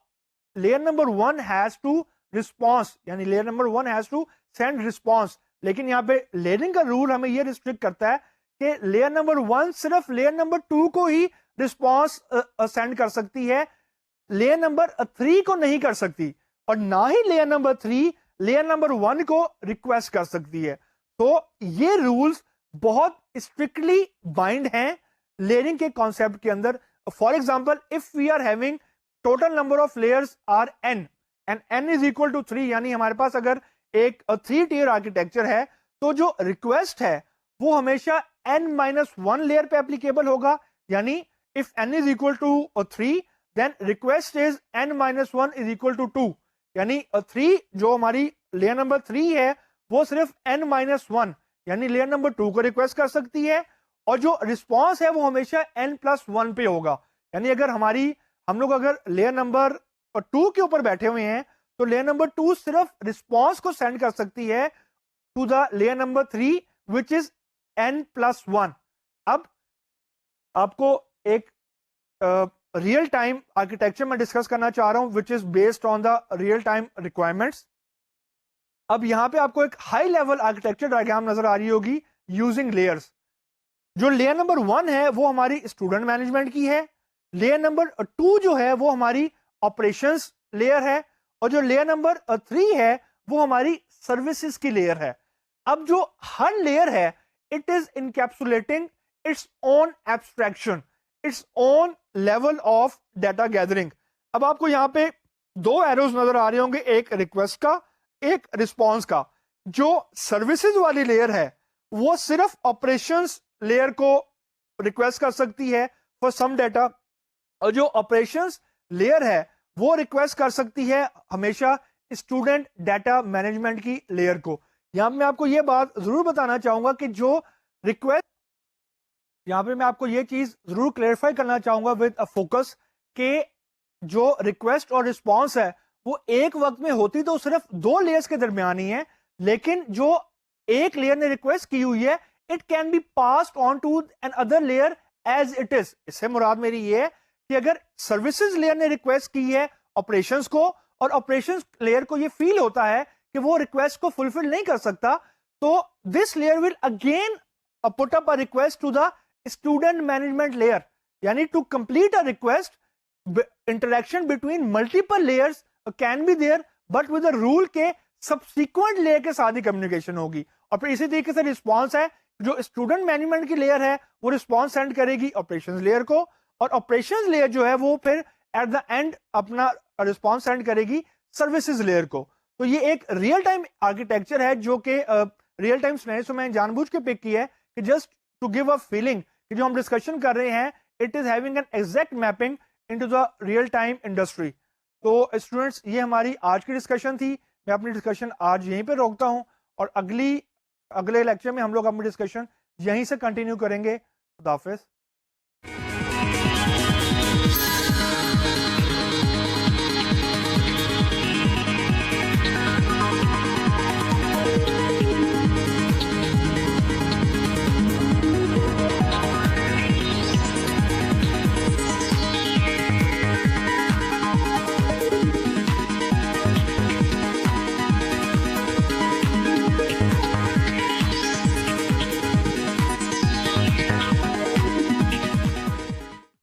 [SPEAKER 1] layer number 1 has to response, यानी layer number 1 has to send response. लेकिन यहाँ पे लेयरिंग का रूल हमें ये रिस्ट्रिक्ट करता है कि लेयर नंबर 1 सिर्फ लेयर नंबर 2 को ही रिस्पॉन्स सेंड कर सकती है, लेयर नंबर 3 को नहीं कर सकती, और ना ही लेयर नंबर 3 लेयर नंबर 1 को रिक्वेस्ट कर सकती है। तो ये रूल्स बहुत स्ट्रिक्टली बाइंड हैं लेयरिंग के कॉन्सेप्ट के अंदर। For example if we are having total number of layers are n and n is equal to 3, यानी हमारे पास अगर एक 3 टियर आर्किटेक्चर है तो जो रिक्वेस्ट है वो हमेशा n-1 लेयर पे एप्लीकेबल होगा। यानी if n is equal to 3 then request is n-1 is equal to 2। यानी 3 जो हमारी लेयर नंबर 3 है वो सिर्फ n-1 यानी लेयर नंबर 2 को रिक्वेस्ट कर सकती है, और जो रिस्पॉन्स है वो हमेशा n+1 पे होगा। यानी अगर हम लोग अगर लेयर नंबर 2 के ऊपर बैठे हुए हैं तो लेयर नंबर 2 सिर्फ रिस्पॉन्स को सेंड कर सकती है to the layer number 3 which is n+1। अब आपको एक रियल टाइम आर्किटेक्चर में डिस्कस करना चाह रहा हूं which is based on the real time requirements. अब यहां पे आपको एक हाई लेवल आर्किटेक्चर डायग्राम नजर आ रही होगी यूजिंग लेयर्स। जो लेयर नंबर 1 है वो हमारी स्टूडेंट मैनेजमेंट की है, लेयर नंबर 2 जो है वो हमारी ऑपरेशंस लेयर है, और जो लेयर नंबर 3 है वो हमारी सर्विसेज की लेयर है। अब जो हर लेयर है it is इनकैप्सुलेटिंग its own abstraction, its own level of data gathering. अब आपको यहाँ पे 2 एरोज नजर आ रहे होंगे, एक रिक्वेस्ट का एक रिस्पॉन्स का। जो सर्विसेज वाली लेयर है वो सिर्फ ऑपरेशंस लेयर को रिक्वेस्ट कर सकती है फॉर सम डाटा, और जो ऑपरेशंस लेयर है वो रिक्वेस्ट कर सकती है हमेशा स्टूडेंट डाटा मैनेजमेंट की लेयर को। यहां मैं आपको ये बात जरूर बताना चाहूंगा कि जो रिक्वेस्ट, यहां पे मैं आपको ये चीज जरूर क्लेरिफाई करना चाहूंगा विद अ फोकस के जो रिक्वेस्ट और रिस्पॉन्स है वो एक वक्त में होती तो सिर्फ 2 लेयर्स के दरमियान ही है, लेकिन जो एक लेयर ने रिक्वेस्ट की हुई है it can be passed on to another layer as it is. इससे मुराद मेरी ये है कि अगर सर्विसेज लेयर ने रिक्वेस्ट की है ऑपरेशंस को, और ऑपरेशंस लेयर को ये फील होता है कि वो रिक्वेस्ट को फुलफिल नहीं कर सकता, तो this layer will again put up a request to the student management layer. यानी to complete a request interaction between multiple layers can be there, but with the rule के सब्सिक्वेंट लेयर के साथ ही communication होगी। और फिर इसी तरीके से रिस्पॉन्स है, जो स्टूडेंट मैनेजमेंट की लेयर है वो रिस्पॉन्स सेंड करेगी ऑपरेशंस लेयर को, और ऑपरेशंस लेयर जो है वो फिर एट द एंड अपना रिस्पॉन्स सेंड करेगी सर्विसेज लेयर को। तो ये एक रियल टाइम आर्किटेक्चर है जो कि रियल टाइम सिनेरियो में जानबूझ के पिक की है कि just to give a feeling कि जो हम डिस्कशन कर रहे हैं it is having an exact mapping into the real time industry. तो स्टूडेंट्स ये हमारी आज की डिस्कशन थी। मैं अपनी डिस्कशन आज यहीं पे रोकता हूं, और अगले लेक्चर में हम लोग अपनी डिस्कशन यहीं से कंटिन्यू करेंगे। खुदा हाफिज।